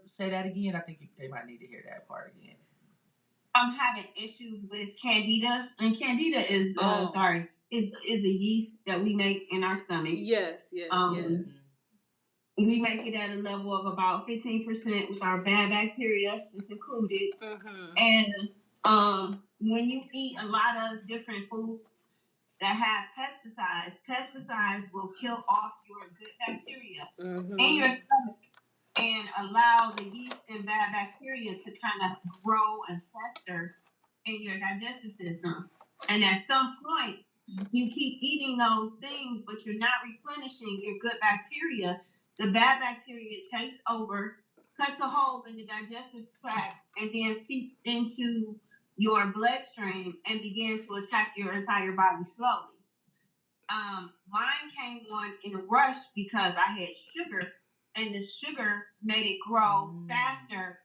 say that again? I think they might need to hear that part again. I'm having issues with Candida, and Candida is is a yeast that we make in our stomach. Yes. We make it at a level of about 15% with our bad bacteria, it's included. And when you eat a lot of different foods that have pesticides will kill off your good bacteria in your stomach and allow the yeast and bad bacteria to kind of grow and fester in your digestive system. And at some point, you keep eating those things, but you're not replenishing your good bacteria. The bad bacteria takes over, cuts a hole in the digestive tract, and then seeps into your bloodstream and begins to attack your entire body slowly. Mine came on in a rush because I had sugar, and the sugar made it grow faster,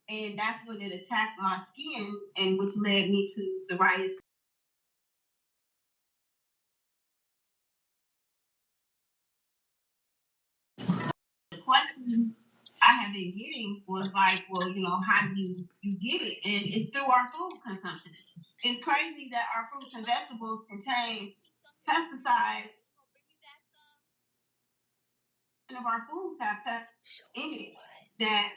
and that's when it attacked my skin, and which led me to psoriasis. I have been getting was like, well, how do you get it? And it's through our food consumption. It's crazy that our fruits and vegetables contain pesticides, and of our foods have pesticides in it that,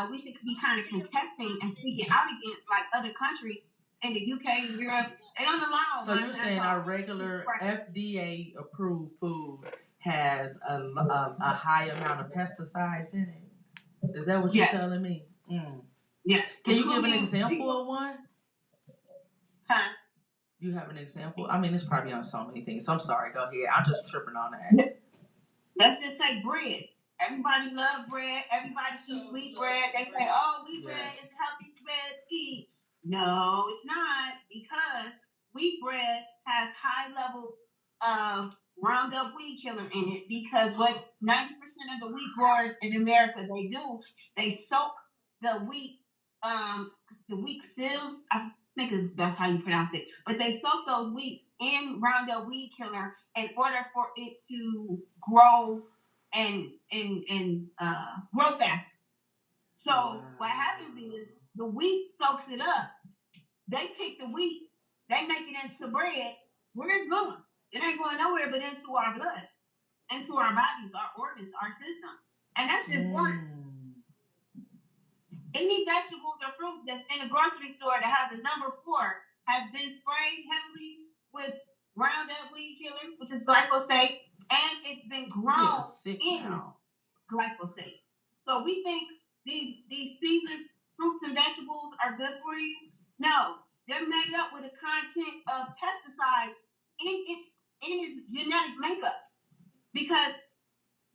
we should be kind of contesting and speaking out against, like other countries in the UK and Europe. They don't allow. So you're saying our regular FDA approved food has a high amount of pesticides in it? Is that what you're telling me? Yeah. Can you give an example of one? Huh? You have an example? I mean, it's probably on so many things. I'm sorry. Go ahead. I'm just tripping on that. Let's just say bread. Everybody loves bread. Everybody eats wheat bread. They say, oh, wheat bread is healthy bread to eat. No, it's not, because wheat bread has high levels of Roundup weed killer in it, because what 90% of the wheat growers in America, they soak the wheat stems. I think that's how you pronounce it. But they soak those wheat in Roundup weed killer in order for it to grow and grow fast. So what happens is the wheat soaks it up. They take the wheat, they make it into bread. Where it's going? It ain't going nowhere but into our blood, into our bodies, our organs, our system. And that's just one. Any vegetables or fruits that's in the grocery store that has a number 4 has been sprayed heavily with Roundup weed killer, which is glyphosate, and it's been grown in glyphosate. So we think these seasoned fruits and vegetables are good for you. No, they're made up with a content of pesticides in its genetic makeup, because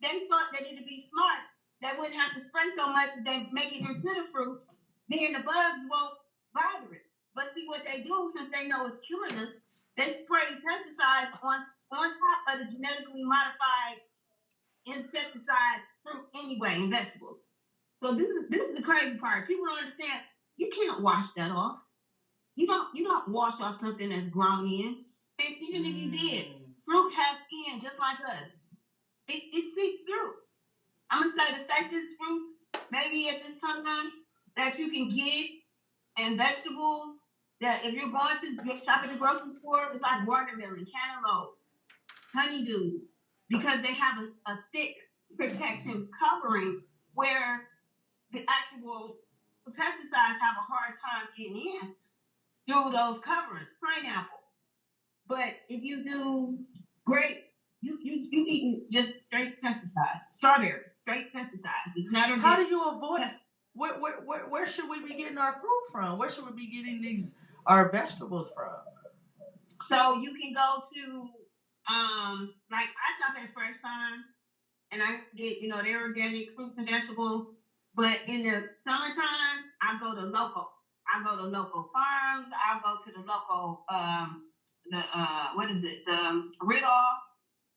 they thought that it'd be smart. They wouldn't have to spray so much that they make it into the fruit. Then the bugs won't bother it. But see what they do, since they know it's killing us, they spray pesticides on top of the genetically modified insecticide fruit anyway, and vegetables. So this is the crazy part. People don't understand. You can't wash that off. You don't wash off something that's grown in. And even if you did, fruit has skin just like us. It seeps through. I'm gonna say the safest fruit maybe at this time that you can get, and vegetables that if you're going to shop at the grocery store, it's like watermelon, cantaloupe, honeydew, because they have a thick protection covering where the actual pesticides have a hard time getting in through those coverings. Pineapple. But if you do grapes, you eating just straight pesticides. Strawberries, straight pesticides. It's not organic. How do you avoid? Where should we be getting our fruit from? Where should we be getting our vegetables from? So you can go to like I shop at Fresh Time, and I get their organic fruits and vegetables. But in the summertime, I go to local. I go to local farms. I go to the local the Ridolph.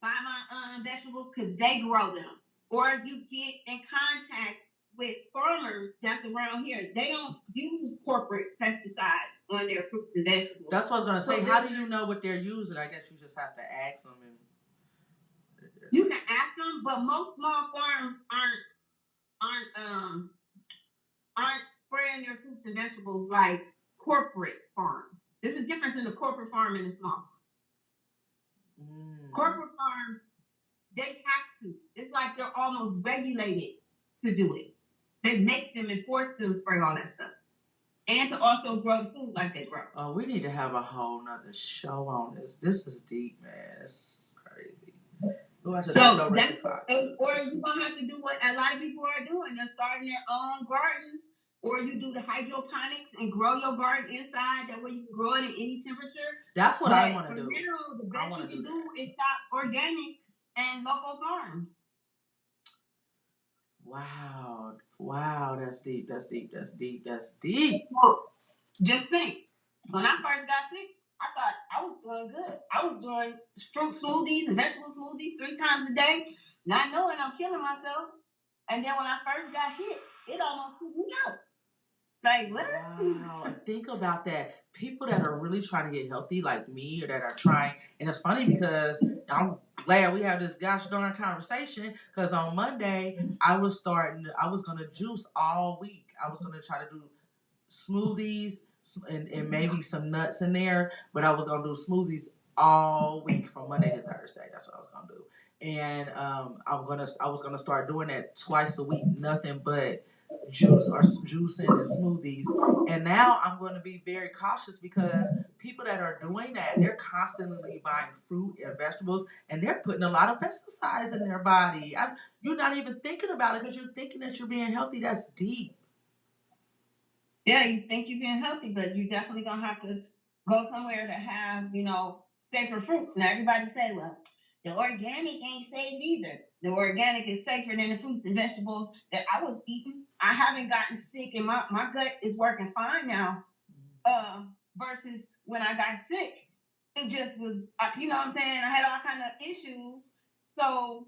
Buy my vegetables because they grow them. Or you get in contact with farmers that's around here. They don't use corporate pesticides on their fruits and vegetables. That's what I was gonna say. How do you know what they're using? I guess you just have to ask them. You can ask them, but most small farms aren't spraying their fruits and vegetables like corporate farms. There's a difference in the corporate farm and the small farm. Corporate farms, they have to. It's like they're almost regulated to do it. They make them and force them to spray all that stuff. And to also grow the food like they grow. Oh, we need to have a whole nother show on this. This is deep, man. This is crazy. Or you're going to have to do what a lot of people are doing. They're starting their own gardens. Or you do the hydroponics and grow your garden inside. That way you can grow it in any temperature. That's what I want to do. Now, the best you can do is shop organic and local farms. Wow, that's deep. Well, just think. When I first got sick, I thought I was doing good. I was doing fruit smoothies and vegetable smoothies 3 times a day, not knowing I'm killing myself. And then when I first got hit, it almost took me out. Like, what? Wow. And think about that. People that are really trying to get healthy, like me, or that are trying, and it's funny because I'm glad we have this gosh darn conversation. Because on Monday, I was gonna juice all week. I was gonna try to do smoothies and maybe some nuts in there, but I was gonna do smoothies all week from Monday to Thursday. That's what I was gonna do. And I was gonna start doing that twice a week, nothing but juicing and smoothies. And now I'm going to be very cautious because people that are doing that, they're constantly buying fruit and vegetables, and they're putting a lot of pesticides in their body. You're not even thinking about it because you're thinking that you're being healthy. That's deep. Yeah, you think you're being healthy, but you definitely gonna have to go somewhere to have, safer fruits. Now everybody say, well, the organic ain't safe either. The organic is safer than the fruits and vegetables that I was eating. I haven't gotten sick, and my gut is working fine now. Versus when I got sick, it just was, you know what I'm saying? I had all kind of issues, so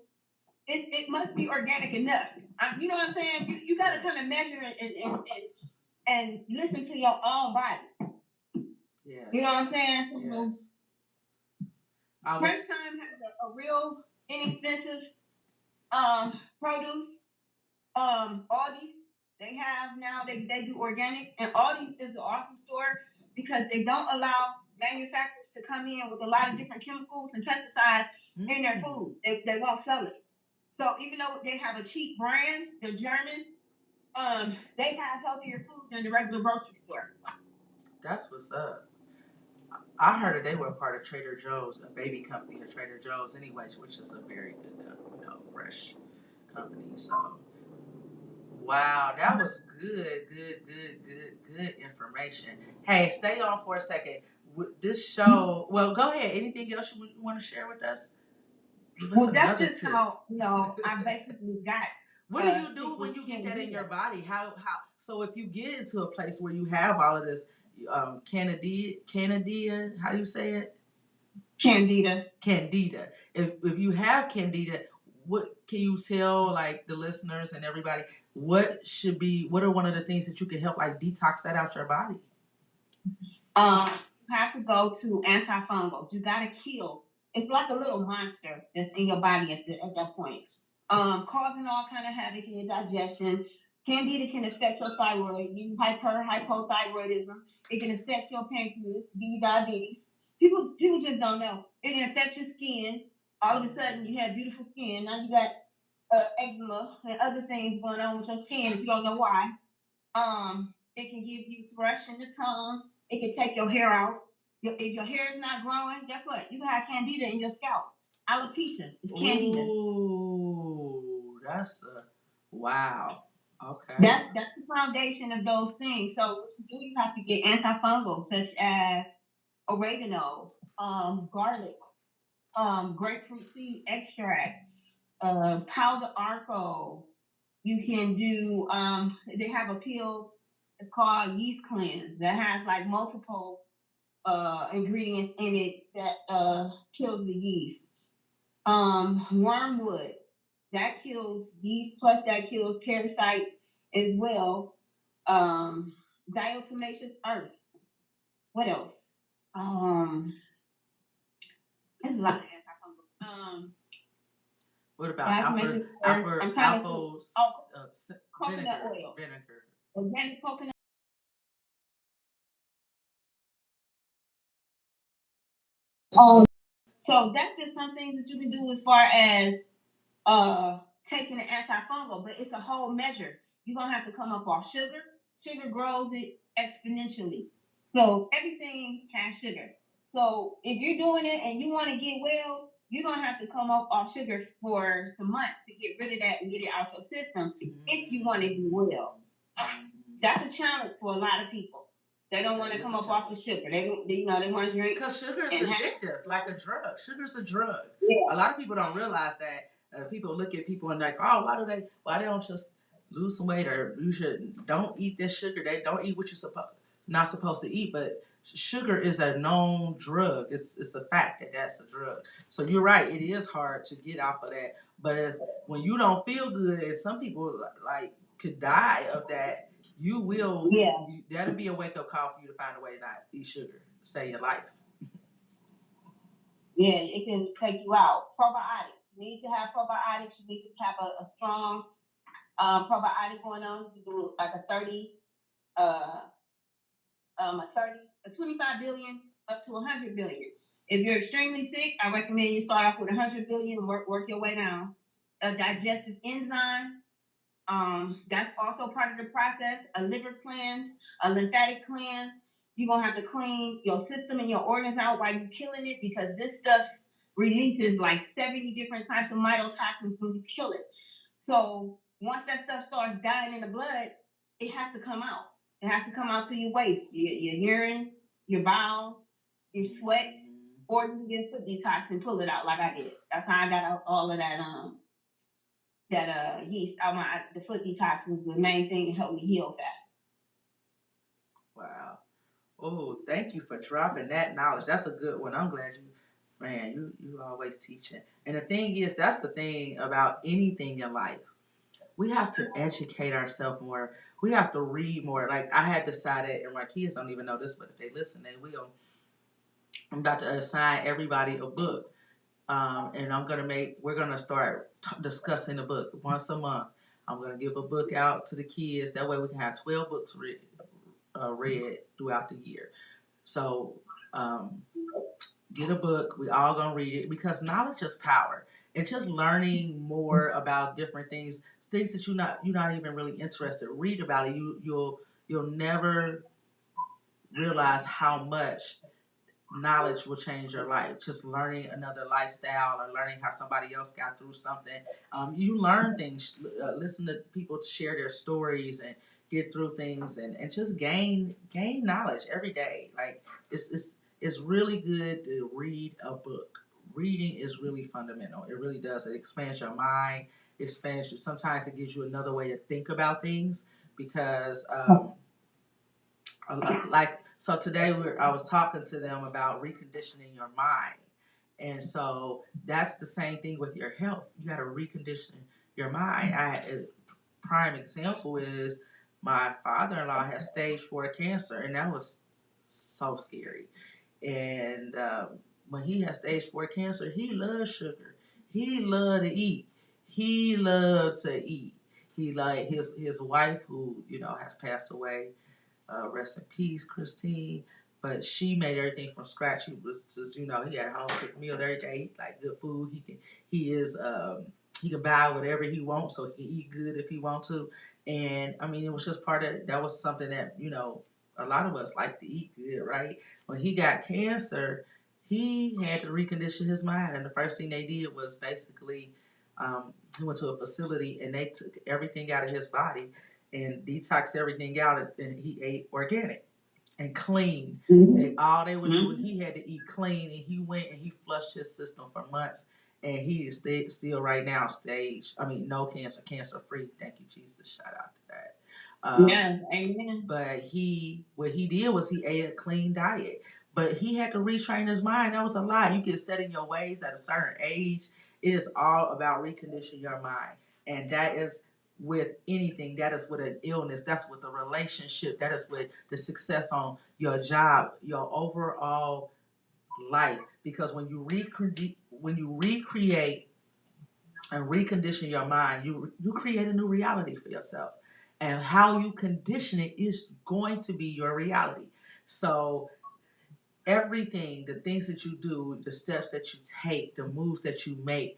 it must be organic enough. You know what I'm saying? You got to kind of measure it and listen to your own body. Yes. You know what I'm saying? Yes. First time has a real inexpensive produce. Aldi's, they have now, they do organic, and Aldi's is an awesome store because they don't allow manufacturers to come in with a lot of different chemicals and pesticides in their food. They won't sell it. So even though they have a cheap brand, they're German, they have healthier food than the regular grocery store. That's what's up. I heard that they were part of Trader Joe's, a baby company of Trader Joe's anyway, which is a very good company, fresh company. So, wow, that was good information. Hey, stay on for a second. This show, well, go ahead. Anything else you want to share with us? Well, that's just how, I basically got. What do you do when you get that in your body? How? So if you get into a place where you have all of this, candida, how do you say it? Candida. If you have candida, what can you tell like the listeners and everybody? What are one of the things that you can help like detox that out your body? You have to go to antifungals. You gotta kill. It's like a little monster that's in your body at that point. Causing all kind of havoc in your digestion. Candida can affect your thyroid, give you hypothyroidism. It can affect your pancreas, give you diabetes. People just don't know. It can affect your skin. All of a sudden, you have beautiful skin. Now you got eczema and other things going on with your skin if you don't know why. It can give you thrush in the tongue. It can take your hair out. If your hair is not growing, guess what? You can have candida in your scalp. Alopecia is candida. Ooh, wow. Okay. That's the foundation of those things. So what you do, you have to get antifungals such as oregano, garlic, grapefruit seed extract, powder arco. You can do. They have a pill. It's called yeast cleanse that has like multiple ingredients in it that kills the yeast. Wormwood that kills yeast, plus that kills parasites as well. Diatomaceous earth. What else? There's a lot of antifungals. What about apple coconut oil? Vinegar. Organic coconut. So that's just some things that you can do as far as taking an antifungal, but it's a whole measure. You're gonna have to come up off sugar. Sugar grows it exponentially. So everything has sugar. So if you're doing it and you want to get well, you're gonna have to come up off sugar for some months to get rid of that and get it out your system if you want to do well. That's a challenge for a lot of people. They don't want to come up off the sugar. They want to drink. Because sugar is addictive, like a drug. Sugar's a drug. Yeah. A lot of people don't realize that. People look at people and like, oh, why they don't just lose some weight, or don't eat this sugar. They don't eat what you're not supposed to eat. But sugar is a known drug. It's a fact that's a drug. So you're right. It is hard to get off of that. But when you don't feel good, some people like could die of that. you will. Yeah. That'll be a wake up call for you to find a way to not eat sugar, save your life. Yeah, it can take you out. Probiotics. You need to have probiotics. You need to have a strong probiotic going on. You do like uh, a 25 billion up to 100 billion. If you're extremely sick, I recommend you start off with 100 billion and work your way down. A digestive enzyme, that's also part of the process. A liver cleanse, a lymphatic cleanse. You're gonna have to clean your system and your organs out while you're killing it because this stuff releases like 70 different types of mycotoxins when you kill it. So once that stuff starts dying in the blood, it has to come out. It has to come out through your waste, your urine, your bowels, your sweat, or you can get foot detox and pull it out like I did. That's how I got out all of that yeast out the foot detox was the main thing to help me heal fast. Wow. Oh, thank you for dropping that knowledge. That's a good one. I'm glad you always teaching. And the thing is, that's the thing about anything in life. We have to educate ourselves more. We have to read more. Like I had decided, and my kids don't even know this, but if they listen, they will. I'm about to assign everybody a book, and we're gonna start discussing the book once a month. I'm gonna give a book out to the kids. That way, we can have 12 books read throughout the year. So, get a book. We all gonna read it because knowledge is power. It's just learning more about different things that you're not even really interested. Read about it. You'll never realize how much knowledge will change your life. Just learning another lifestyle or learning how somebody else got through something. You learn things, listen to people share their stories and get through things and just gain knowledge every day. Like it's really good to read a book. Reading is really fundamental. It really does. It expands your mind. It expands you. Sometimes it gives you another way to think about things because like so today I was talking to them about reconditioning your mind, and so that's the same thing with your health. You got to recondition your mind. A prime example is my father-in-law has stage 4 cancer, and that was so scary. And when he had stage 4 cancer, he loved sugar. He loved to eat. He loved to eat. He like his wife, who has passed away, rest in peace, Christine. But she made everything from scratch. He was just, he had home cooked meal every day. He like good food. He can buy whatever he wants, so he can eat good if he wants to. And I mean, it was just that was something that a lot of us like to eat good, right? When he got cancer, he had to recondition his mind, and the first thing they did was basically he went to a facility and they took everything out of his body and detoxed everything out, and he ate organic and clean. All they would do, he had to eat clean, and he went and he flushed his system for months, and he is still right now no cancer free. Thank you, Jesus. Shout out to that. Yeah, amen. But what he did was he ate a clean diet. But he had to retrain his mind. That was a lot. You get set in your ways at a certain age. It is all about reconditioning your mind. And that is with anything. That is with an illness. That's with a relationship. That is with the success on your job, your overall life. Because when you recreate and recondition your mind, you create a new reality for yourself. And how you condition it is going to be your reality. So everything, the things that you do, the steps that you take, the moves that you make,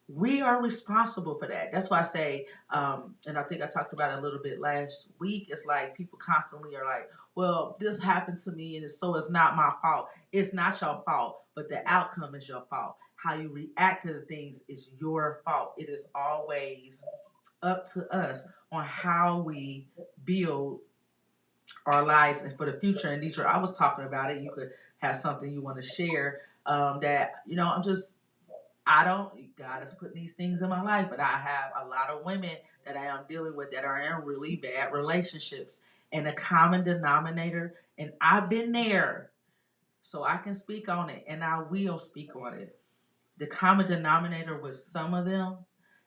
we are responsible for that. That's why I say, and I think I talked about it a little bit last week. It's like people constantly are like, well, this happened to me, and so it's not my fault. It's not your fault, but the outcome is your fault. How you react to the things is your fault. It is always up to us on how we build our lives and for the future. And Deidre, I was talking about it. You could have something you want to share that, God has put these things in my life, but I have a lot of women that I am dealing with that are in really bad relationships. And the common denominator, and I've been there, so I can speak on it, and I will speak on it. The common denominator with some of them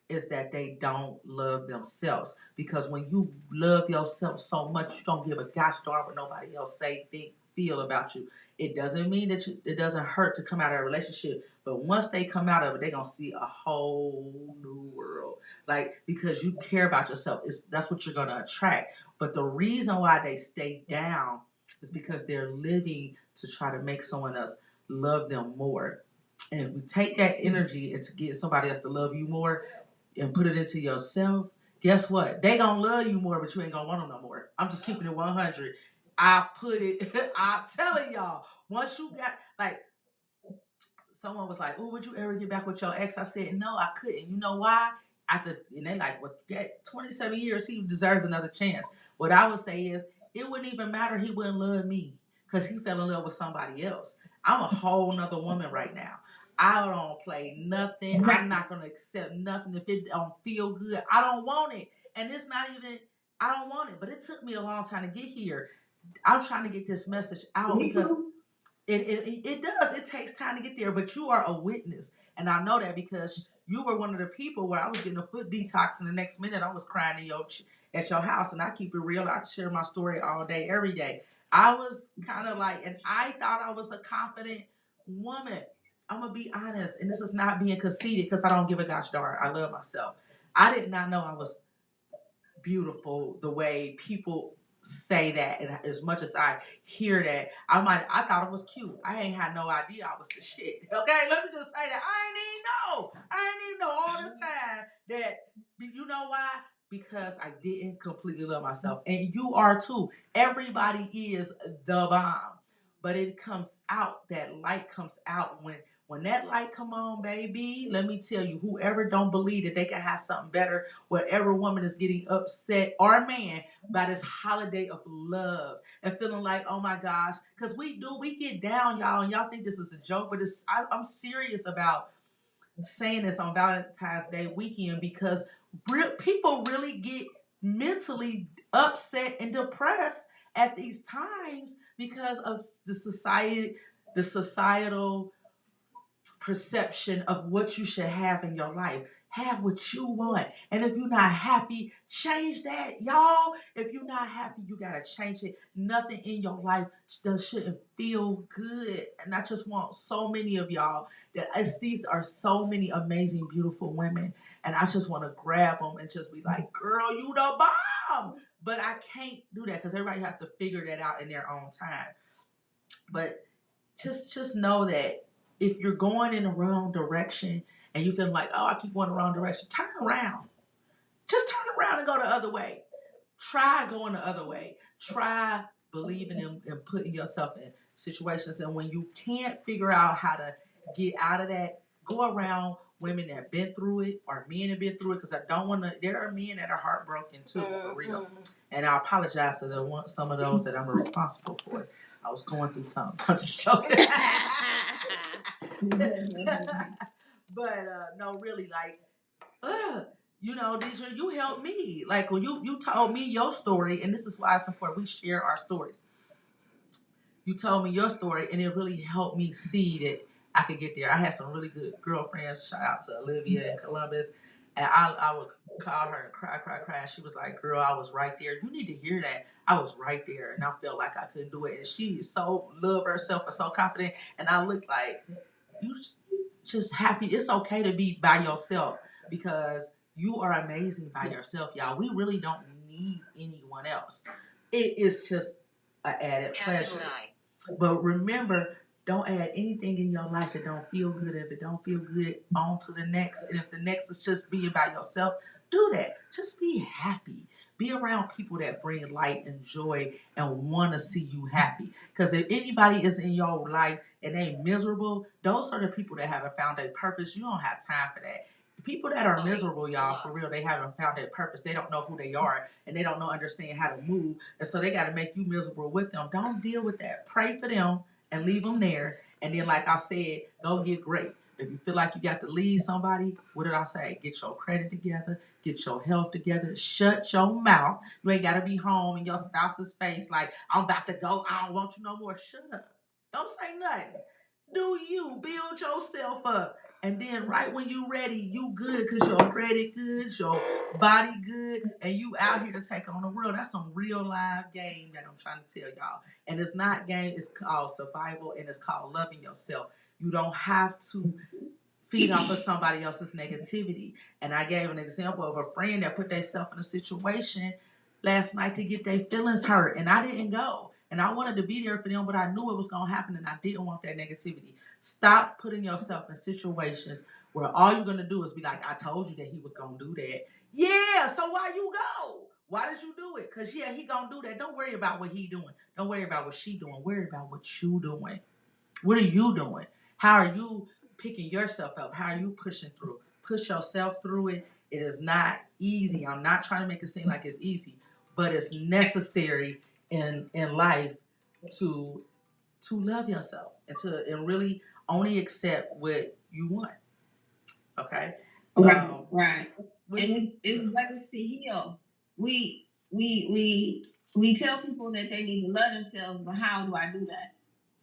is that they don't love themselves. Because when you love yourself so much, you don't give a gosh darn what nobody else say, think, feel about you. It doesn't mean that it doesn't hurt to come out of a relationship, but once they come out of it, they're gonna see a whole new world. Like, because you care about yourself, that's what you're gonna attract. But the reason why they stay down is because they're living to try to make someone else love them more. And if you take that energy and to get somebody else to love you more and put it into yourself, guess what? They gonna love you more, but you ain't gonna want them no more. I'm just keeping it 100. I put it, I'm telling y'all, once you got, like, someone was like, "Oh, would you ever get back with your ex?" I said, "No, I couldn't." You know why? And they like, "Well, get 27 years, he deserves another chance." What I would say is, it wouldn't even matter. He wouldn't love me because he fell in love with somebody else. I'm a whole nother woman right now. I don't play nothing. I'm not gonna accept nothing if it don't feel good. I don't want it, and it's not even. I don't want it, but it took me a long time to get here. I'm trying to get this message out because it does. It takes time to get there, but you are a witness. And I know that because you were one of the people where I was getting a foot detox, and the next minute I was crying at your house. And I keep it real. I share my story all day, every day. I was kind of like, and I thought I was a confident woman. I'm going to be honest. And this is not being conceited because I don't give a gosh darn. I love myself. I did not know I was beautiful the way people say that, and as much as I hear that, I thought it was cute. I ain't had no idea I was the shit. Okay, let me just say that I ain't even know all this time that. You know why? Because I didn't completely love myself, and you are too. Everybody is the bomb, but it comes out. That light comes out when that light come on, baby. Let me tell you, whoever don't believe that they can have something better, whatever woman is getting upset or man by this holiday of love and feeling like, oh my gosh, because we get down, y'all, and y'all think this is a joke, but I'm serious about saying this on Valentine's Day weekend because people really get mentally upset and depressed at these times because of the societal perception of what you should have in your life. Have what you want. And if you're not happy, change that, y'all. If you're not happy, you got to change it. Nothing in your life shouldn't feel good. And I just want so many of y'all these are so many amazing, beautiful women. And I just want to grab them and just be like, girl, you the bomb. But I can't do that because everybody has to figure that out in their own time. But just know that if you're going in the wrong direction and you feel like, oh, I keep going the wrong direction, turn around. Just turn around and go the other way. Try going the other way. Try believing and putting yourself in situations. And when you can't figure out how to get out of that, go around women that have been through it or men that have been through it because I don't want to. There are men that are heartbroken too, for real. And I apologize to some of those that I'm responsible for. I was going through something. I'm just joking. But no, really, like, Deidre, you helped me. Like, when you told me your story, and this is why it's important we share our stories. You told me your story, and it really helped me see that I could get there. I had some really good girlfriends. Shout out to Olivia in Columbus. And I would call her and cry, cry, cry. She was like, girl, I was right there. You need to hear that. I was right there. And I felt like I couldn't do it. And she is so love herself and so confident. And I looked like, you just happy. It's okay to be by yourself because you are amazing by yourself, y'all. We really don't need anyone else. It is just an added pleasure. But remember, don't add anything in your life that don't feel good. If it don't feel good, on to the next. And if the next is just being by yourself, do that. Just be happy. Be around people that bring light and joy and want to see you happy. Because if anybody is in your life and they miserable, those are the people that haven't found their purpose. You don't have time for that. People that are miserable, y'all, for real, they haven't found their purpose. They don't know who they are, and they don't know understand how to move, and so they got to make you miserable with them. Don't deal with that. Pray for them and leave them there, and then, like I said, go get great. If you feel like you got to leave somebody, what did I say? Get your credit together, get your health together, shut your mouth. You ain't got to be home in your spouse's face like, I'm about to go, I don't want you no more. Shut up. Don't say nothing. Do you build yourself up And then right when you ready, you good because your credit good, your body good, and you out here to take on the world. That's some real live game that I'm trying to tell y'all. And it's not game, it's called survival and it's called loving yourself. You don't have to feed off of somebody else's negativity. And I gave an example of a friend that put themselves in a situation last night to get their feelings hurt. And I didn't go. And I wanted to be there for them, but I knew it was going to happen and I didn't want that negativity. Stop putting yourself in situations where all you're going to do is be like, I told you that he was going to do that. Yeah, so why you go? Why did you do it? Because, yeah, he going to do that. Don't worry about what he doing. Don't worry about what she doing. Worry about what you doing. What are you doing? How are you picking yourself up? How are you pushing through? Push yourself through it. It is not easy. I'm not trying to make it seem like it's easy, but it's necessary in life to love yourself and really only accept what you want. Okay. Right. And it's ways to heal. We tell people that they need to love themselves, but how do I do that?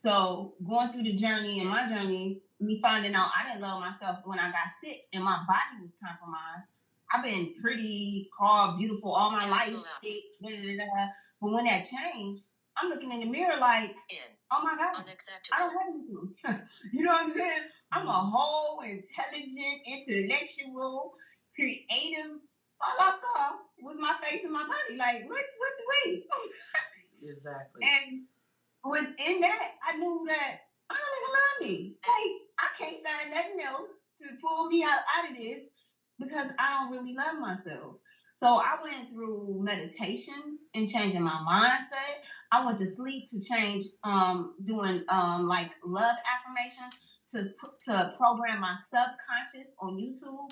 So going through the journey and my journey, me finding out I didn't love myself when I got sick and my body was compromised. I've been pretty, calm, beautiful all my life, sick, but when that changed, I'm looking in the mirror like, oh my God, I don't have anything. You know what I'm saying? I'm a whole intelligent, intellectual, creative motherfucker with my face and my body. Like, what's the way? Exactly. And within that, I knew that I don't even love me. Like, I can't find nothing else to pull me out of this because I don't really love myself. So I went through meditation and changing my mindset. I went to sleep to change, doing like love affirmations to program my subconscious on YouTube.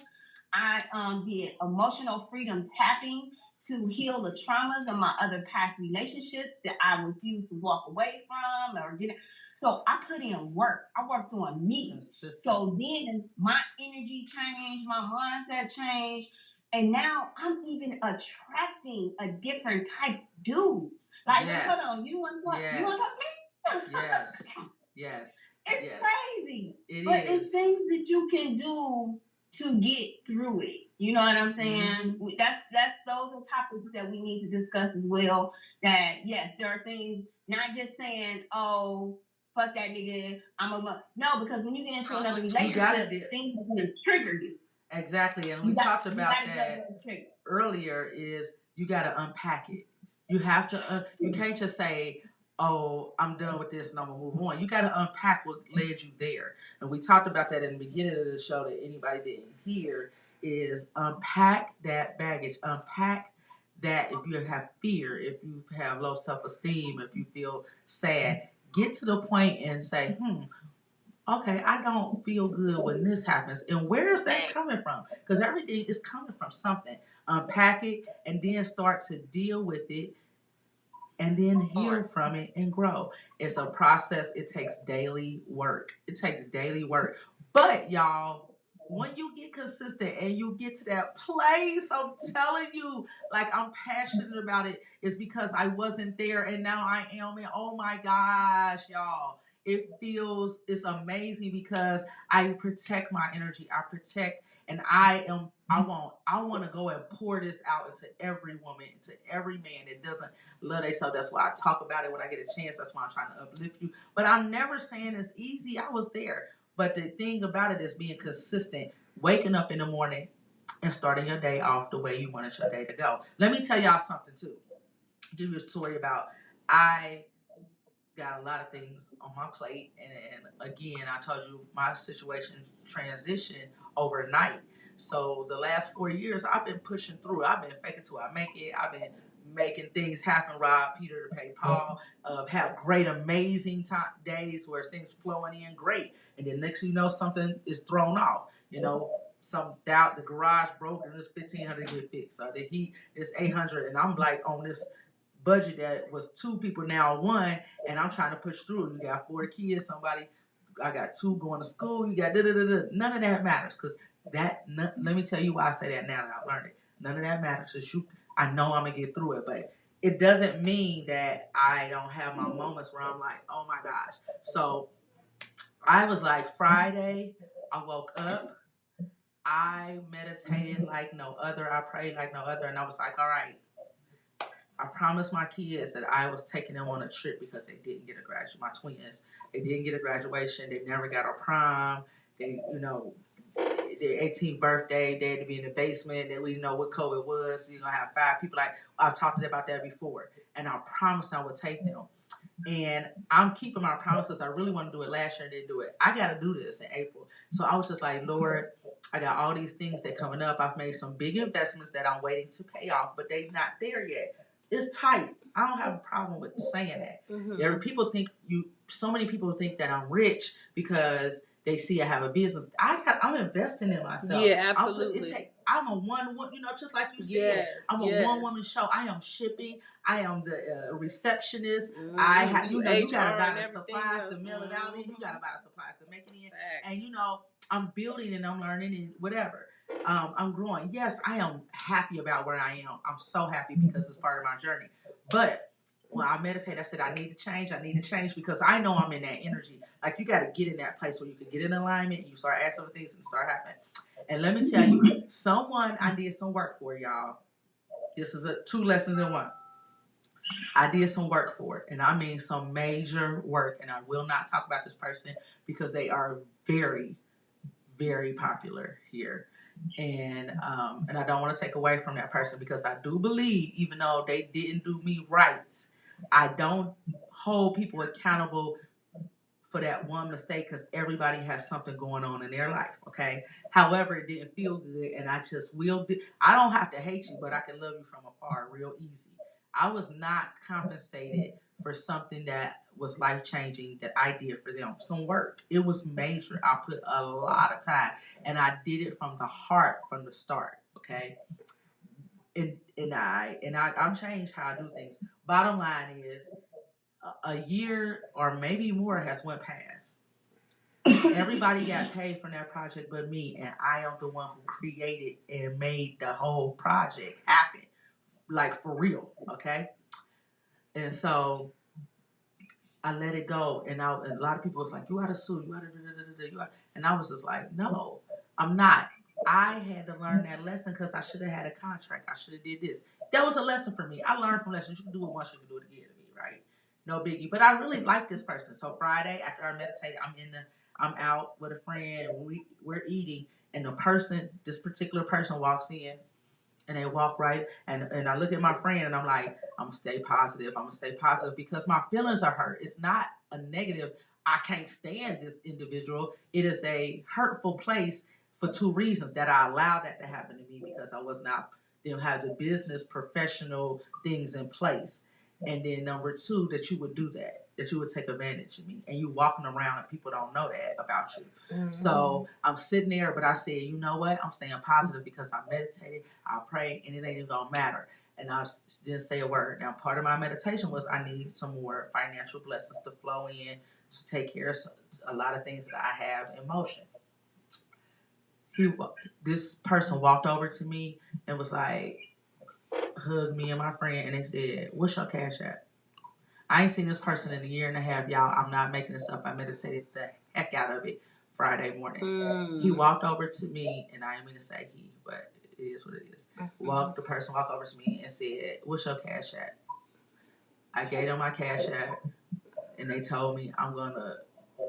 I did emotional freedom tapping to heal the traumas of my other past relationships that I refused to walk away from or didn't. So I put in work. I worked on me. So then my energy changed, my mindset changed, and now I'm even attracting a different type dude. Like, hold on, you want to talk? You want to talk to me? Yes. It's crazy. It's things that you can do to get through it. You know what I'm saying? Mm-hmm. That's those are topics that we need to discuss as well. That yes, there are things, not just saying, oh, fuck that nigga, no, because when you get into another relationship, things are gonna trigger you. Exactly, and we talked about that earlier. Is you got to unpack it. You have to. You can't just say, "Oh, I'm done with this and I'm gonna move on." You got to unpack what led you there. And we talked about that in the beginning of the show that anybody didn't hear. Is unpack that baggage. Unpack that if you have fear, if you have low self-esteem, if you feel sad, get to the point and say, okay, I don't feel good when this happens. And where is that coming from? Because everything is coming from something. Unpack it and then start to deal with it and then heal from it and grow. It's a process. It takes daily work. But y'all, when you get consistent and you get to that place, I'm telling you, like I'm passionate about it, is because I wasn't there and now I am. And oh my gosh, y'all. It's amazing because I protect my energy. I protect and I want to go and pour this out into every woman, into every man that doesn't love themselves. That's why I talk about it when I get a chance. That's why I'm trying to uplift you. But I'm never saying it's easy. I was there. But the thing about it is being consistent, waking up in the morning and starting your day off the way you wanted your day to go. Let me tell y'all something too. Give you a story about I got a lot of things on my plate, and again, I told you my situation transitioned overnight. So the last 4 years, I've been pushing through. I've been faking till I make it. I've been making things happen. Rob Peter to pay Paul. Have great, amazing days where things flowing in great, and then next you know something is thrown off. You know, some doubt the garage broke and it's 1,500 to get fixed. So the heat is 800, and I'm like on this budget that was 2 people now 1, and I'm trying to push through. You got 4 kids, I got 2 going to school. You got none of that matters because let me tell you why I say that now that I've learned it. None of that matters. I know I'm gonna get through it, but it doesn't mean that I don't have my moments where I'm like, oh my gosh. So I was like Friday. I woke up. I meditated like no other. I prayed like no other. And I was like, all right, I promised my kids that I was taking them on a trip because they didn't get a graduation. My twins, they didn't get a graduation. They never got a prom. They, their 18th birthday, they had to be in the basement. Then we know what COVID was. So you're going to have 5 people. Like, I've talked to them about that before. And I promised I would take them. And I'm keeping my promise because I really want to do it last year and didn't do it. I got to do this in April. So I was just like, Lord, I got all these things that coming up. I've made some big investments that I'm waiting to pay off, but they're not there yet. It's tight. I don't have a problem with saying that. So many people think that I'm rich because they see I have a business. I'm investing in myself. Yeah, absolutely. I'm a one, just like you said. I'm a one-woman show. I am shipping. I am the receptionist. I have, you gotta buy the supplies to mail it out in. You gotta buy the supplies to make it in. Facts. And I'm building and I'm learning and whatever. I'm growing. Yes, I am happy about where I am. I'm so happy because it's part of my journey. But when I meditate, I said I need to change. I need to change because I know I'm in that energy. Like, you got to get in that place where you can get in alignment and you start asking for things and start happening. And let me tell you, someone I did some work for, y'all. This is 2 lessons in 1. I did some work for it, and I mean some major work. And I will not talk about this person because they are very, very popular here. And I don't want to take away from that person because I do believe, even though they didn't do me right, I don't hold people accountable for that one mistake because everybody has something going on in their life, okay? However, it didn't feel good, and I just I don't have to hate you, but I can love you from afar real easy. I was not compensated for something that was life-changing that I did for them. Some work. It was major. I put a lot of time, and I did it from the heart from the start, okay? And I've changed how I do things. Bottom line is, a year or maybe more has went past. Everybody got paid for that project but me, and I am the one who created and made the whole project happen, like for real, okay? And so I let it go, and a lot of people was like, you ought to sue, you ought to, and I was just like, no, I'm not. I had to learn that lesson because I should have had a contract. I should have did this. That was a lesson for me. I learned from lessons. You can do it once, you can do it again to me, right? No biggie. But I really like this person. So Friday, after I meditate, I'm out with a friend. We're eating, and this particular person walks in, and they walk right, and I look at my friend, and I'm like, I'm gonna stay positive. I'm gonna stay positive because my feelings are hurt. It's not a negative. I can't stand this individual. It is a hurtful place for 2 reasons that I allowed that to happen to me because I was not didn't have the business professional things in place. And then number 2, that you would do that you would take advantage of me, and you walking around and people don't know that about you. Mm-hmm. So I'm sitting there, but I said, you know what? I'm staying positive because I meditated, I prayed, and it ain't even gonna matter. And I didn't say a word. Now, part of my meditation was I need some more financial blessings to flow in to take care of a lot of things that I have in motion. This person walked over to me and was like, hugged me and my friend, and they said, what's your cash app? I ain't seen this person in a year and a half, y'all. I'm not making this up. I meditated the heck out of it Friday morning. He walked over to me, and I didn't mean to say he, but it is what it is. The person walked over to me and said, what's your cash app? I gave them my cash app, and they told me, I'm going to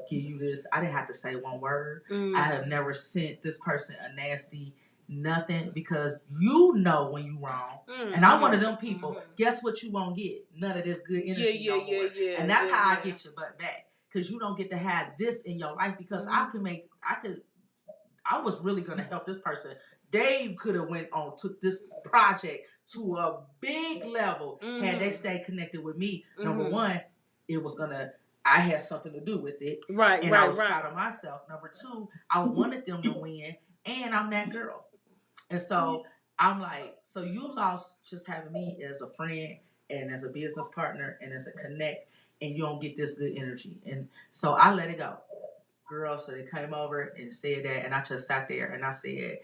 give you this. I didn't have to say one word. I have never sent this person a nasty nothing because you know when you wrong. And I'm one of them people. Guess what you won't get? None of this good energy no more. And that's how I get your butt back. Because you don't get to have this in your life because I was really going to help this person. They could have took this project to a big level had they stayed connected with me. Number 1, it was I had something to do with it. Right. And I was proud of myself. Number 2, I wanted them to win, and I'm that girl. And so I'm like, so you lost just having me as a friend and as a business partner and as a connect, and you don't get this good energy. And so I let it go. Girl, so they came over and said that, and I just sat there and I said,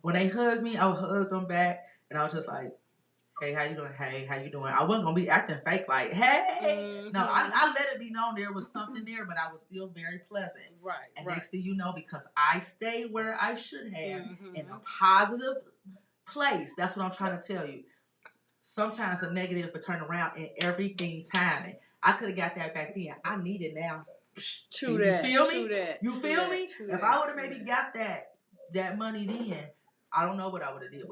when they hugged me, I hugged them back, and I was just like, Hey, how you doing? Hey, how you doing? I wasn't gonna be acting fake like, hey. No, I let it be known there was something there, but I was still very pleasant. Right. And next thing you know, because I stayed where I should have in a Mm-hmm. positive place. That's what I'm trying to tell you. Sometimes a negative will turn around and everything timing. I could have got that back then. I need it now. True See, that. You feel True me? that. You True feel that, me? true If that, I would have true maybe that. got that money then, I don't know what I would have did with